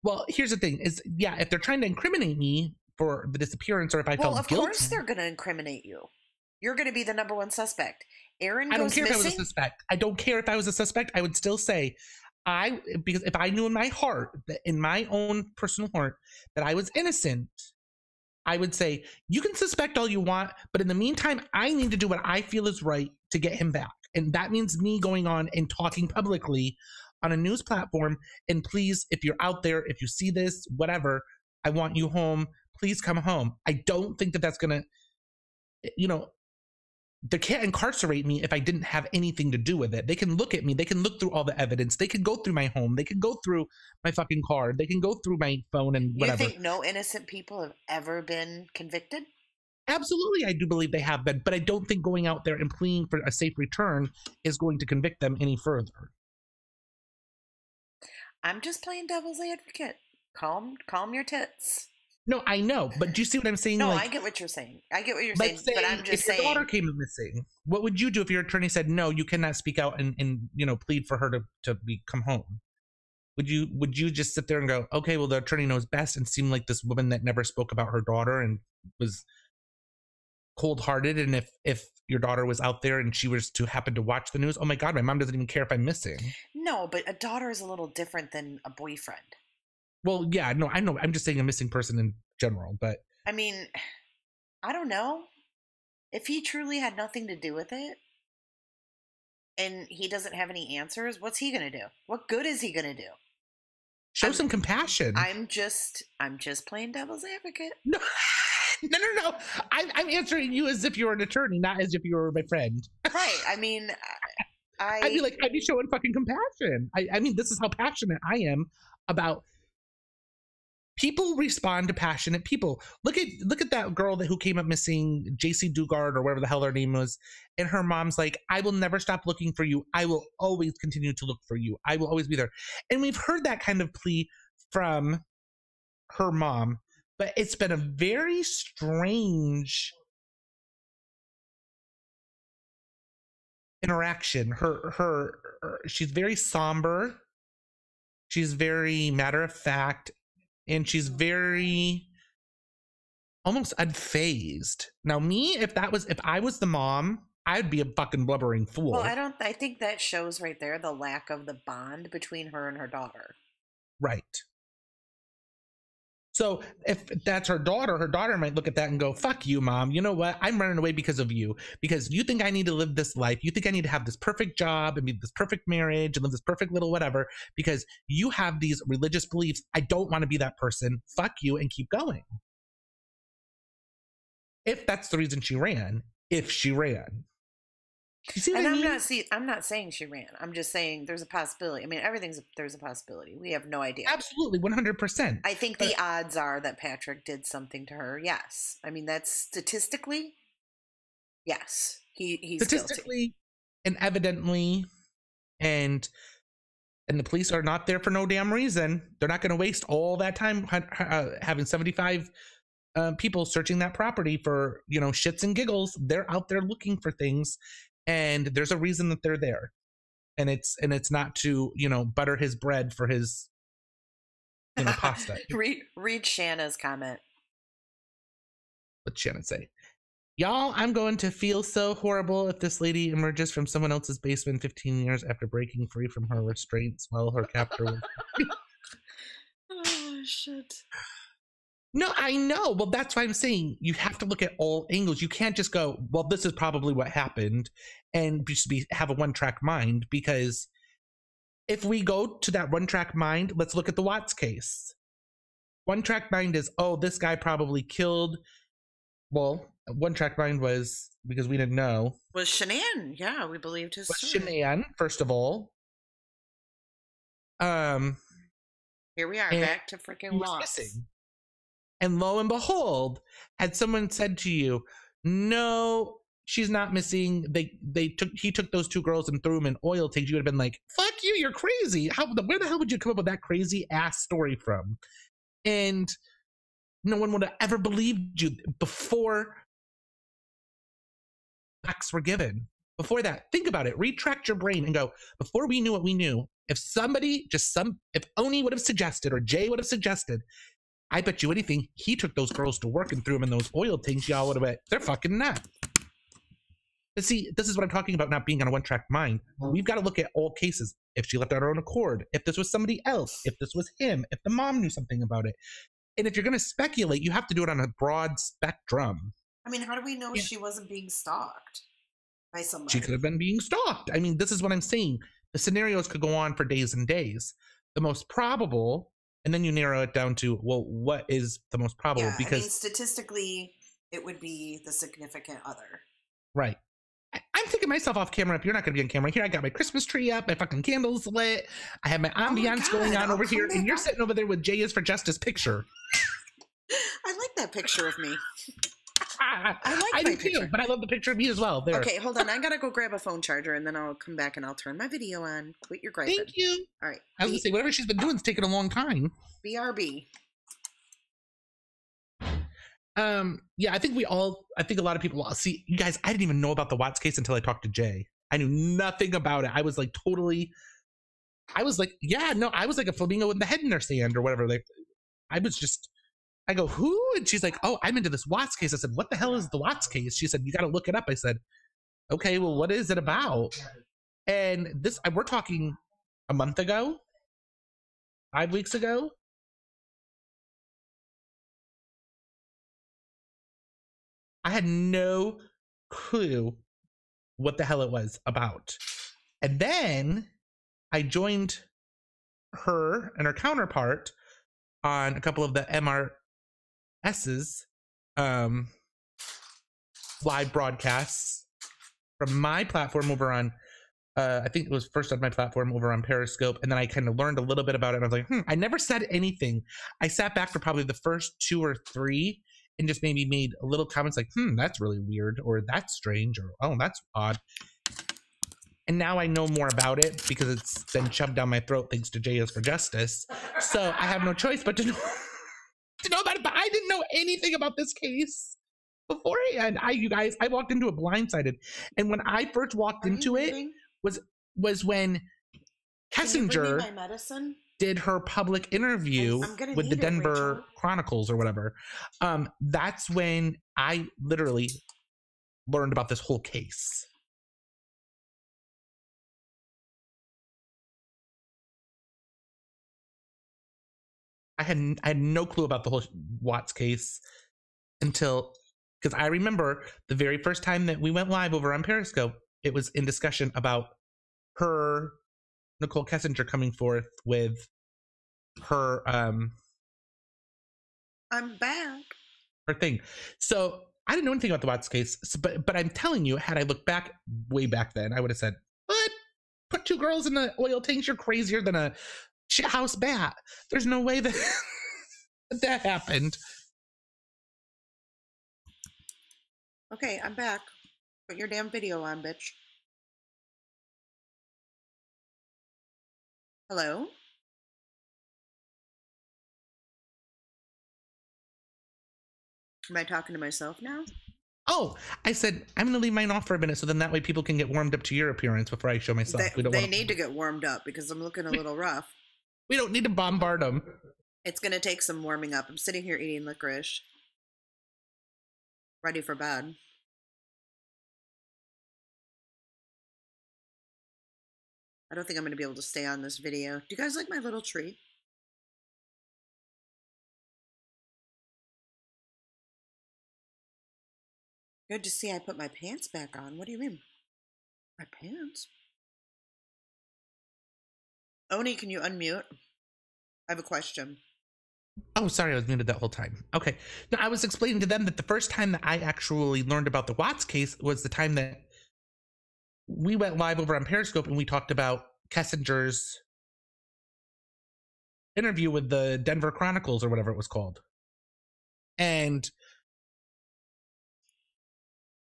Well, here's the thing is, if they're trying to incriminate me for the disappearance, or if I felt guilty... Well, of course they're going to incriminate you. You're going to be the number one suspect. Aaron goes missing. I don't care if I was a suspect. I don't care if I was a suspect. I would still say, because if I knew in my heart, in my own personal heart, that I was innocent, I would say, you can suspect all you want, but in the meantime, I need to do what I feel is right to get him back. And that means me going on and talking publicly on a news platform. And please, if you're out there, if you see this, whatever, I want you home. Please come home. I don't think that that's going to, they can't incarcerate me if I didn't have anything to do with it. They can look at me. They can look through all the evidence. They can go through my home. They can go through my fucking car. They can go through my phone and whatever. You think no innocent people have ever been convicted? Absolutely, I do believe they have been, but I don't think going out there and pleading for a safe return is going to convict them any further. I'm just playing devil's advocate. Calm your tits. No, I know, but do you see what I'm saying? No, like, I get what you're saying. But I'm just saying. If your daughter came missing, what would you do if your attorney said, no, you cannot speak out and plead for her to come home? Would you just sit there and go, okay, well, the attorney knows best, and seem like this woman that never spoke about her daughter and was cold-hearted? And if your daughter was out there and she was to happen to watch the news, oh my God, my mom doesn't even care if I'm missing. No, but a daughter is a little different than a boyfriend. Well, yeah, no, I know. I'm just saying a missing person in general, but I mean, I don't know. If he truly had nothing to do with it and he doesn't have any answers, what's he going to do? What good is he going to do? Show some compassion. I'm just playing devil's advocate. No. No. I'm answering you as if you're an attorney, not as if you were my friend. Right. I mean, I'd be showing fucking compassion. I mean, this is how passionate I am about. People respond to passionate people. Look at that girl who came up missing, JC Dugard or whatever the hell her name was, and her mom's like, I will never stop looking for you. I will always continue to look for you. I will always be there. And we've heard that kind of plea from her mom, but it's been a very strange interaction. She's very somber. She's very matter of fact. And she's very almost unfazed. Now, me, if I was the mom, I'd be a fucking blubbering fool. Well, I think that shows right there the lack of the bond between her and her daughter. Right. So if that's her daughter might look at that and go, fuck you, mom. You know what? I'm running away because of you. Because you think I need to live this life. You think I need to have this perfect job and be this perfect marriage and live this perfect little whatever. Because you have these religious beliefs. I don't want to be that person. Fuck you, and keep going. If that's the reason she ran. If she ran. You see what I mean? I'm not saying she ran. I'm just saying there's a possibility. I mean, there's a possibility. We have no idea. Absolutely, 100%. I think the odds are that Patrick did something to her. Yes. I mean, that's statistically, yes. He's statistically guilty. And evidently, and the police are not there for no damn reason. They're not going to waste all that time having 75 people searching that property for, shits and giggles. They're out there looking for things. And there's a reason that they're there, and it's not to butter his bread for his pasta. Read Shanna's comment. What's Shanna say? Y'all, I'm going to feel so horrible if this lady emerges from someone else's basement 15 years after breaking free from her restraints while her captor was. Oh shit. No, I know. Well, that's why I'm saying you have to look at all angles. You can't just go, well, this is probably what happened, and just have a one-track mind. Because if we go to that one-track mind, let's look at the Watts case. One-track mind is, oh, this guy probably killed. Well, one-track mind was, because we didn't know, was Shanann. Yeah, we believed his story. Shanann, first of all. Here we are, back to freaking Watts. And lo and behold, had someone said to you, no, she's not missing. He took those two girls and threw them in oil tanks. You would have been like, fuck you, you're crazy. Where the hell would you come up with that crazy ass story from? And no one would have ever believed you before facts were given. Before that, think about it. Retract your brain and go, before we knew what we knew, if Oni would have suggested, or Jay would have suggested, I bet you anything, he took those girls to work and threw them in those oil tanks, y'all would have been, they're fucking nuts. But see, this is what I'm talking about, not being on a one-track mind. We've got to look at all cases. If she left on her own accord, if this was somebody else, if this was him, if the mom knew something about it. And if you're going to speculate, you have to do it on a broad spectrum. I mean, how do we know she wasn't being stalked by somebody? She could have been being stalked. I mean, this is what I'm saying. The scenarios could go on for days and days. The most probable... And then you narrow it down to, well, what is the most probable? Yeah, because statistically, it would be the significant other. Right. taking myself off camera if you're not going to be on camera. Here, I got my Christmas tree up, my fucking candles lit. I have my ambiance going on over here, and you're sitting over there with J is for Justice picture. I like that picture of me. I do too, but I love the picture of me as well. There. Okay, hold on. I gotta go grab a phone charger, and then I'll come back and I'll turn my video on. Quit your griping. Thank you. All right. I was gonna say whatever she's been doing is taking a long time. BRB. Yeah, I think a lot of people see. You guys, I didn't even know about the Watts case until I talked to Jay. I knew nothing about it. I was like I was like a flamingo with the head in their sand or whatever. Like, I go, who? And she's like, oh, I'm into this Watts case. I said, what the hell is the Watts case? She said, you got to look it up. I said, okay, well, what is it about? And we're talking a month ago, 5 weeks ago. I had no clue what the hell it was about. And then I joined her and her counterpart on a couple of the MRS's live broadcasts from my platform over on I think it was first on my platform over on Periscope, and then I kind of learned a little bit about it, and I was like, I never said anything. I sat back for probably the first 2 or 3 and just maybe made a little comments like, that's really weird, or that's strange, or oh, that's odd. And now I know more about it because it's been shoved down my throat thanks to J is for Justice. So I have no choice but to know about it. But I didn't know anything about this case beforehand. I walked into it blindsided. And when I first walked into it was when Kessinger did her public interview with the Denver Chronicles or whatever. That's when I literally learned about this whole case. I had no clue about the whole Watts case until, because I remember the very first time that we went live over on Periscope, it was in discussion about her, Nicole Kessinger, coming forth with her I'm back. her thing. So I didn't know anything about the Watts case, but I'm telling you, had I looked back way back then, I would have said, what? Put 2 girls in the oil tanks? You're crazier than a shithouse bat. There's no way that that happened. Okay, I'm back. Put your damn video on, bitch. Hello? Am I talking to myself now? Oh, I said, I'm going to leave mine off for a minute so then that way people can get warmed up to your appearance before I show myself. They need to get warmed up because I'm looking a little rough. We don't need to bombard them. It's going to take some warming up. I'm sitting here eating licorice. Ready for bed. I don't think I'm going to be able to stay on this video. Do you guys like my little tree? Good to see I put my pants back on. What do you mean? My pants? Oni, can you unmute? I have a question. Oh, sorry, I was muted that whole time. Okay. No, I was explaining to them that the first time that I actually learned about the Watts case was the time that we went live over on Periscope and we talked about Kessinger's interview with the Denver Chronicles or whatever it was called. And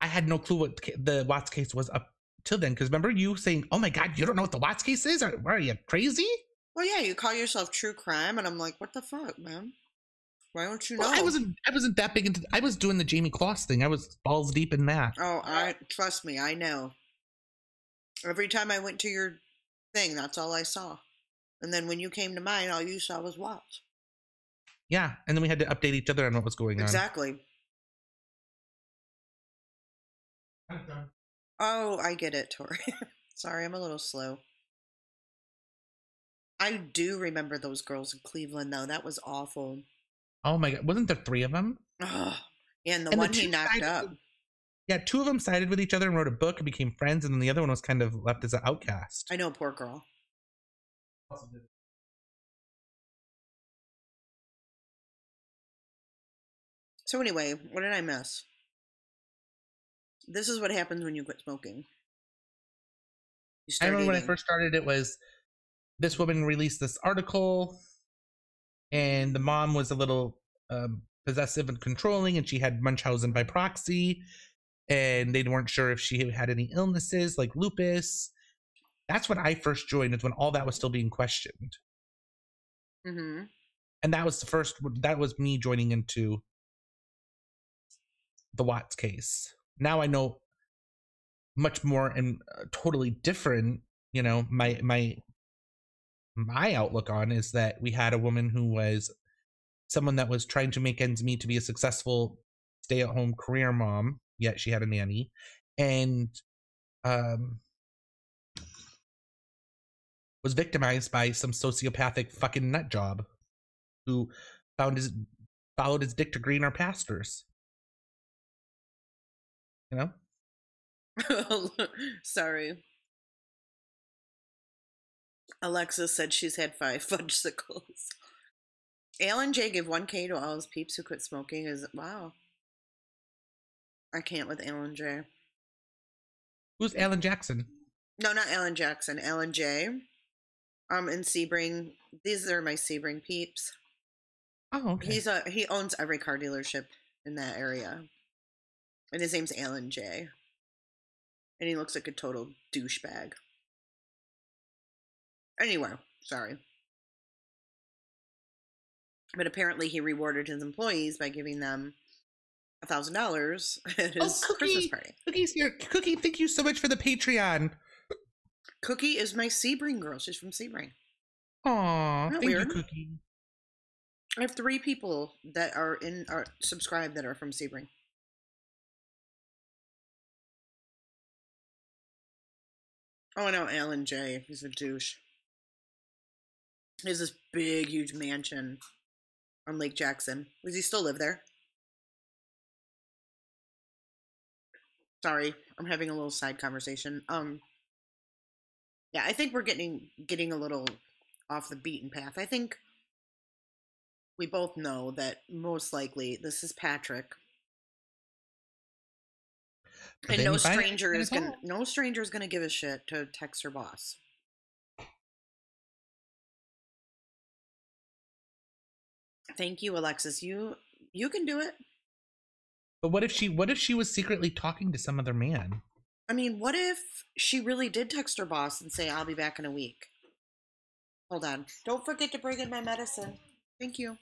I had no clue what the Watts case was up till then, because remember you saying, oh my God, you don't know what the Watts case is? Are you crazy? Well, yeah, you call yourself true crime, and I'm like, what the fuck, man? Why don't you know? Well, I wasn't that big into. I was doing the Jamie Kloss thing. I was balls deep in that. Oh, trust me, I know. Every time I went to your thing, that's all I saw. And then when you came to mine, all you saw was Watts. Yeah, and then we had to update each other on what was going on. Exactly. Oh, I get it, Tori. Sorry, I'm a little slow. I do remember those girls in Cleveland, though. That was awful. Oh my God. Wasn't there 3 of them? Oh, and the one he knocked up. Yeah, 2 of them sided with each other and wrote a book and became friends, and then the other one was kind of left as an outcast. I know, poor girl. So anyway, what did I miss? This is what happens when you quit smoking. I remember when I first started, it was this woman released this article, and the mom was a little possessive and controlling, and she had Munchausen by proxy, and they weren't sure if she had any illnesses like lupus. That's when I first joined, is when all that was still being questioned. Mm-hmm. And that was that was me joining into the Watts case. Now I know much more and totally different, you know, my outlook on is that we had a woman who was someone that was trying to make ends meet to be a successful stay-at-home career mom, yet she had a nanny, and was victimized by some sociopathic fucking nut job who followed his dick to green our pastors. You know? Sorry. Alexis said she's had 5 fudgesicles. Alan J gave 1K to all his peeps who quit smoking. Wow. I can't with Alan J. Who's Alan Jackson? No, not Alan Jackson. Alan J. In Sebring. These are my Sebring peeps. Oh, okay. He owns every car dealership in that area. And his name's Alan J. And he looks like a total douchebag. Anyway, sorry. But apparently he rewarded his employees by giving them $1,000 at his Christmas party. Cookie's here. Cookie, thank you so much for the Patreon. Cookie is my Sebring girl. She's from Sebring. Aw, thank weird? you, Cookie. I have 3 people that are subscribed that are from Sebring. Oh, I know Alan J. He's a douche. He has this big, huge mansion on Lake Jackson. Does he still live there? Sorry, I'm having a little side conversation. Yeah, I think we're getting a little off the beaten path. I think we both know that most likely this is Patrick. And no stranger is gonna give a shit to text her boss. Thank you, Alexis. You can do it. But what if she was secretly talking to some other man? I mean, what if she really did text her boss and say, "I'll be back in a week"? Hold on. Don't forget to bring in my medicine. Thank you.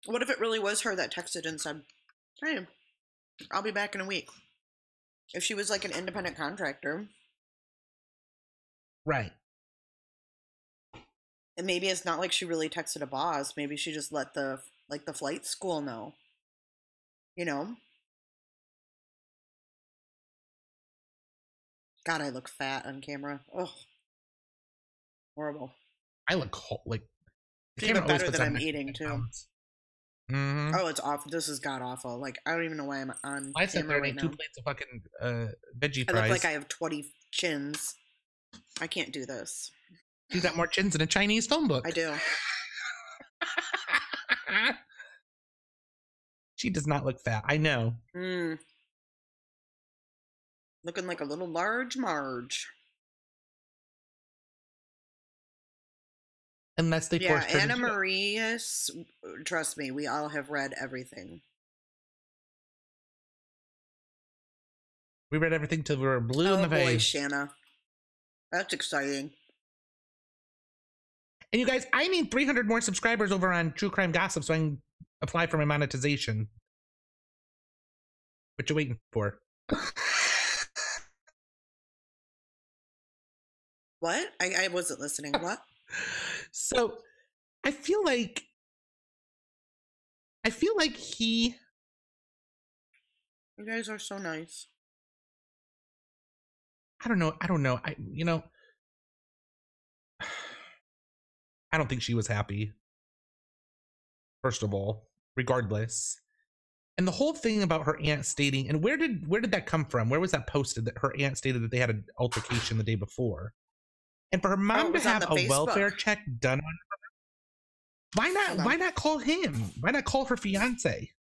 What if it really was her that texted and said, "Hey, I'll be back in a week"? If she was like an independent contractor. Right. And maybe it's not like she really texted a boss. Maybe she just let the flight school know. You know? God, I look fat on camera. Ugh. Horrible. I look like... It's even better than I'm eating, too. Mm-hmm. Oh, it's awful. This is god-awful. Like, I don't even know why I'm on I sat there and right ate 2 plates of fucking veggie I fries. look like I have 20 chins. I can't do this. You got more chins than a Chinese phone book. I do. She does not look fat. I know. Looking like a little large Marge. Unless they forced her Anna to do it. Marie, trust me, we all have read everything. We read everything till we were blue in the Oh boy, face. Shanna. That's exciting. And you guys, I need 300 more subscribers over on True Crime Gossip so I can apply for my monetization. What you waiting for? What? I wasn't listening. What? So, I feel like he... You guys are so nice. I don't know. I don't think she was happy. First of all, regardless. And the whole thing about her aunt stating, and where did that come from? Where was that posted that her aunt stated that they had an altercation the day before? And for her mom to have a welfare check done on her, why not call him? Why not call her fiance?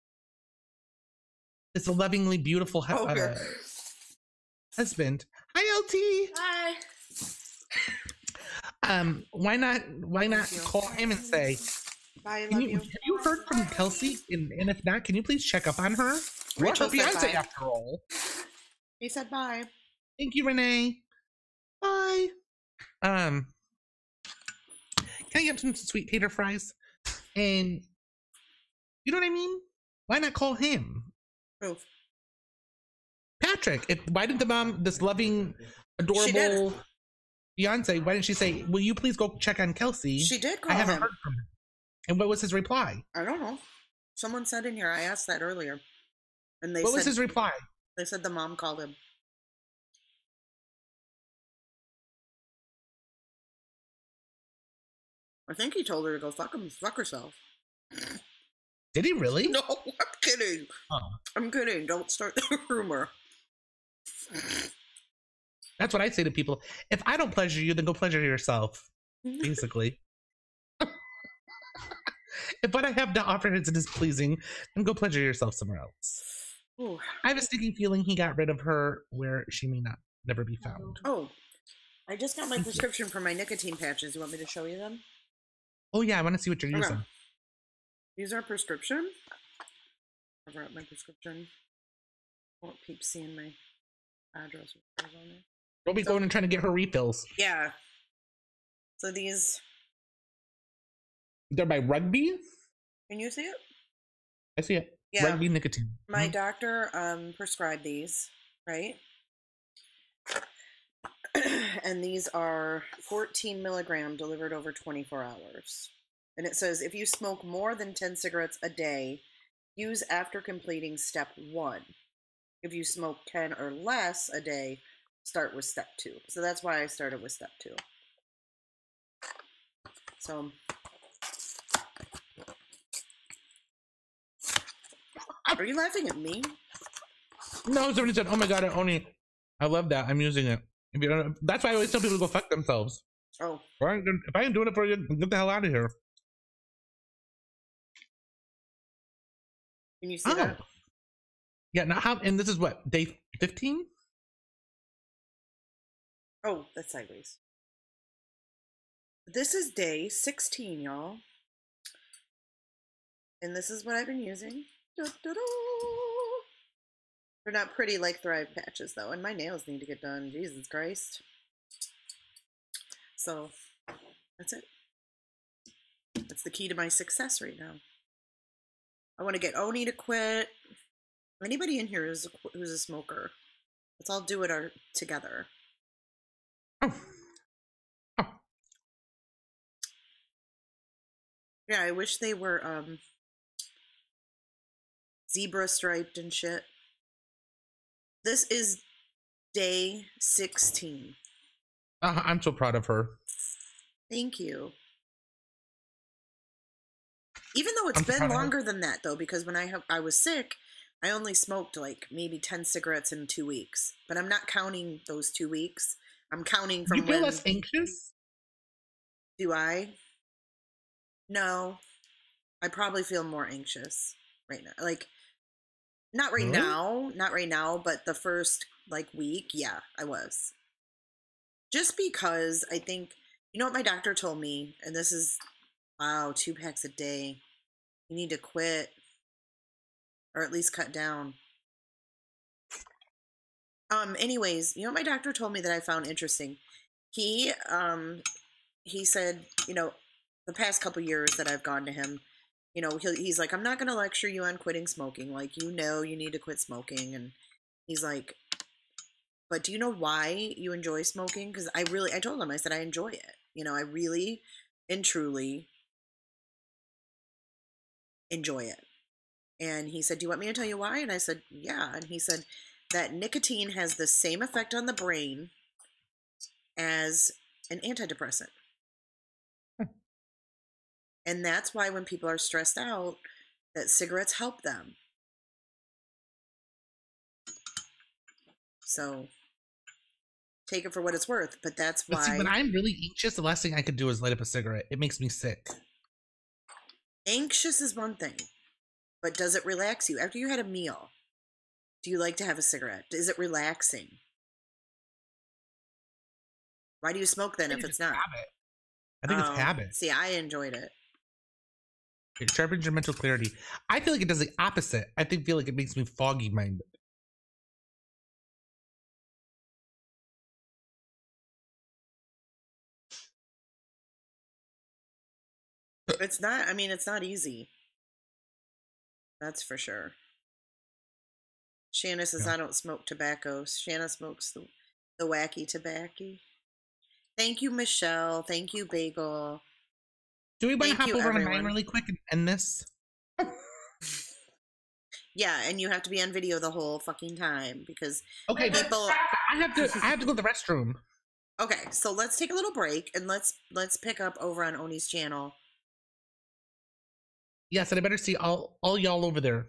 It's a lovingly beautiful husband. Hi, LT. Hi. Why not Thank you. call him and say, Bye, have love you. you heard from Kelsey? And if not, can you please check up on her? We're her Rachel said fiance bye. after all. He said bye. Thank you, Renee. Bye. Can I get some sweet tater fries? And you know what I mean? Why not call him? Who? Patrick. Why didn't the mom, this loving, adorable fiance, why didn't she say, will you please go check on Kelsey? She did call I haven't him. heard from him. And what was his reply? I don't know. Someone said in here, I asked that earlier. And they What said, was his reply? They said the mom called him. I think he told her to go fuck herself. Did he really? No, I'm kidding. Oh. I'm kidding. Don't start the rumor. That's what I say to people. If I don't pleasure you, then go pleasure yourself. Basically. If what I have to offer is displeasing, then go pleasure yourself somewhere else. Ooh. I have a sneaking feeling he got rid of her where she may never be found. Oh, I just got my prescription for my nicotine patches. You want me to show you them? Oh yeah, I want to see what you're using. These are prescription. Cover up my prescription. Won't peep seeing my address. Don't be going and trying to get her refills. Yeah. So these. They're by Rugby? Can you see it? I see it. Yeah. Rugby nicotine. My doctor prescribed these, right? And these are 14 milligram delivered over 24 hours. And it says, if you smoke more than 10 cigarettes a day, use after completing step 1. If you smoke 10 or less a day, start with step 2. So that's why I started with step 2. So are you laughing at me? No, somebody said, oh my god, I love that. I'm using it. If you don't, that's why I always tell people to go fuck themselves. Oh. If I ain't doing it for you, get the hell out of here. Can you see that? Yeah, now how, and this is what, day 15? Oh, that's sideways. This is day 16, y'all. And this is what I've been using. Da-da-da. They're not pretty like Thrive patches, though. And my nails need to get done. Jesus Christ. So, that's it. That's the key to my success right now. I want to get Oni to quit. Anybody in here who's a smoker, let's all do it together. Oh. Oh. Yeah, I wish they were zebra striped and shit. This is day 16. I'm so proud of her. Thank you. Even though it's been longer than that, though, because when I was sick, I only smoked like maybe 10 cigarettes in 2 weeks. But I'm not counting those 2 weeks. I'm counting from when... You feel when... less anxious? Do I? No. I probably feel more anxious right now. Like, not right now, but the first, like, week, yeah, I was. Just because I think, you know what my doctor told me, and this is, wow, 2 packs a day. You need to quit, or at least cut down. Anyways, you know what my doctor told me that I found interesting? He said, you know, the past couple years that I've gone to him, you know, he's like, I'm not going to lecture you on quitting smoking. Like, you know, you need to quit smoking. And he's like, but do you know why you enjoy smoking? Because I told him, I said, I enjoy it. You know, I really and truly enjoy it. And he said, do you want me to tell you why? And I said, yeah. And he said that nicotine has the same effect on the brain as an antidepressant. And that's why when people are stressed out, that cigarettes help them. So take it for what it's worth, but that's why. But see, when I'm really anxious, the last thing I could do is light up a cigarette. It makes me sick. Anxious is one thing, but does it relax you? After you had a meal, do you like to have a cigarette? Is it relaxing? Why do you smoke then if it's not? Habit. I think it's habit. See, I enjoyed it. It sharpens your mental clarity. I feel like it does the opposite. I feel like it makes me foggy minded. It's not, I mean, it's not easy. That's for sure. Shanna says, Yeah. I don't smoke tobacco. Shanna smokes the wacky tobacco. Thank you, Michelle. Thank you, Bagel. Do we want to Thank hop you, over on everyone. mine really quick and end this? Yeah, and you have to be on video the whole fucking time because Okay, people. I have to go to the restroom. Okay, so let's take a little break and let's pick up over on Oni's channel. Yes, and I better see all y'all over there.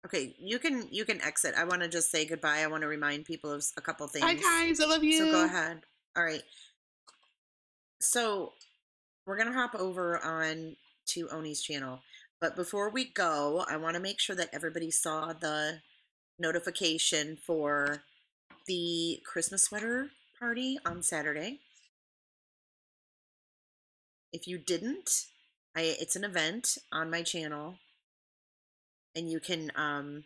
Okay, you can exit. I want to just say goodbye. I want to remind people of a couple things. Bye guys, I love you. So go ahead. All right. So we're gonna hop over on to Oni's channel, but before we go, I want to make sure that everybody saw the notification for the Christmas sweater party on Saturday. If you didn't, it's an event on my channel, and you can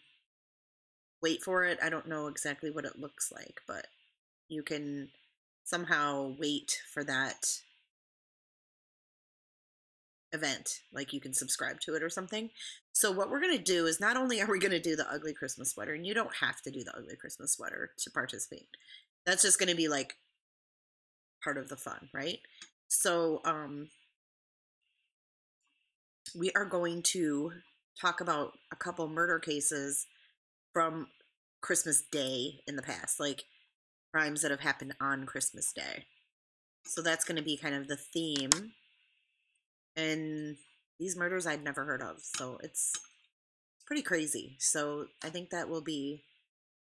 wait for it. I don't know exactly what it looks like, but you can somehow wait for that event. Like you can subscribe to it or something. So what we're going to do is not only are we going to do the ugly Christmas sweater, and you don't have to do the ugly Christmas sweater to participate. That's just going to be like part of the fun, right? So we are going to talk about a couple murder cases from Christmas Day in the past, like crimes that have happened on Christmas Day. So that's going to be kind of the theme. And these murders I'd never heard of, so it's pretty crazy. So I think that will be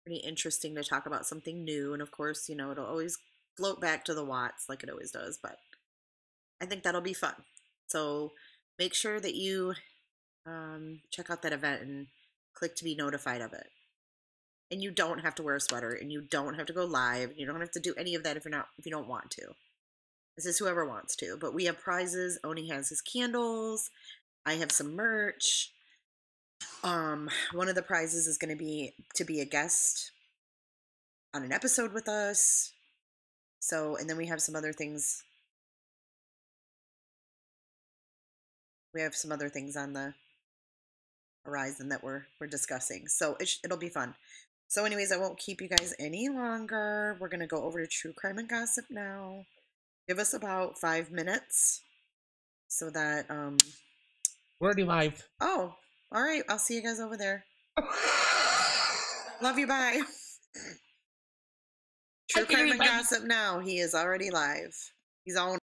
pretty interesting to talk about something new. And of course, you know, it'll always float back to the Watts like it always does, but I think that'll be fun. So make sure that you check out that event and click to be notified of it. And you don't have to wear a sweater, and you don't have to go live. You don't have to do any of that if you don't want to. This is whoever wants to. But we have prizes. Oni has his candles. I have some merch. One of the prizes is going to be a guest on an episode with us. So, and then we have some other things. We have some other things on the horizon that we're discussing. So it'll be fun. So anyways, I won't keep you guys any longer. We're going to go over to True Crime and Gossip now. Give us about 5 minutes so that We're already live. Oh, all right. I'll see you guys over there. Love you. Bye. True Crime and Gossip now. He is already live. He's on.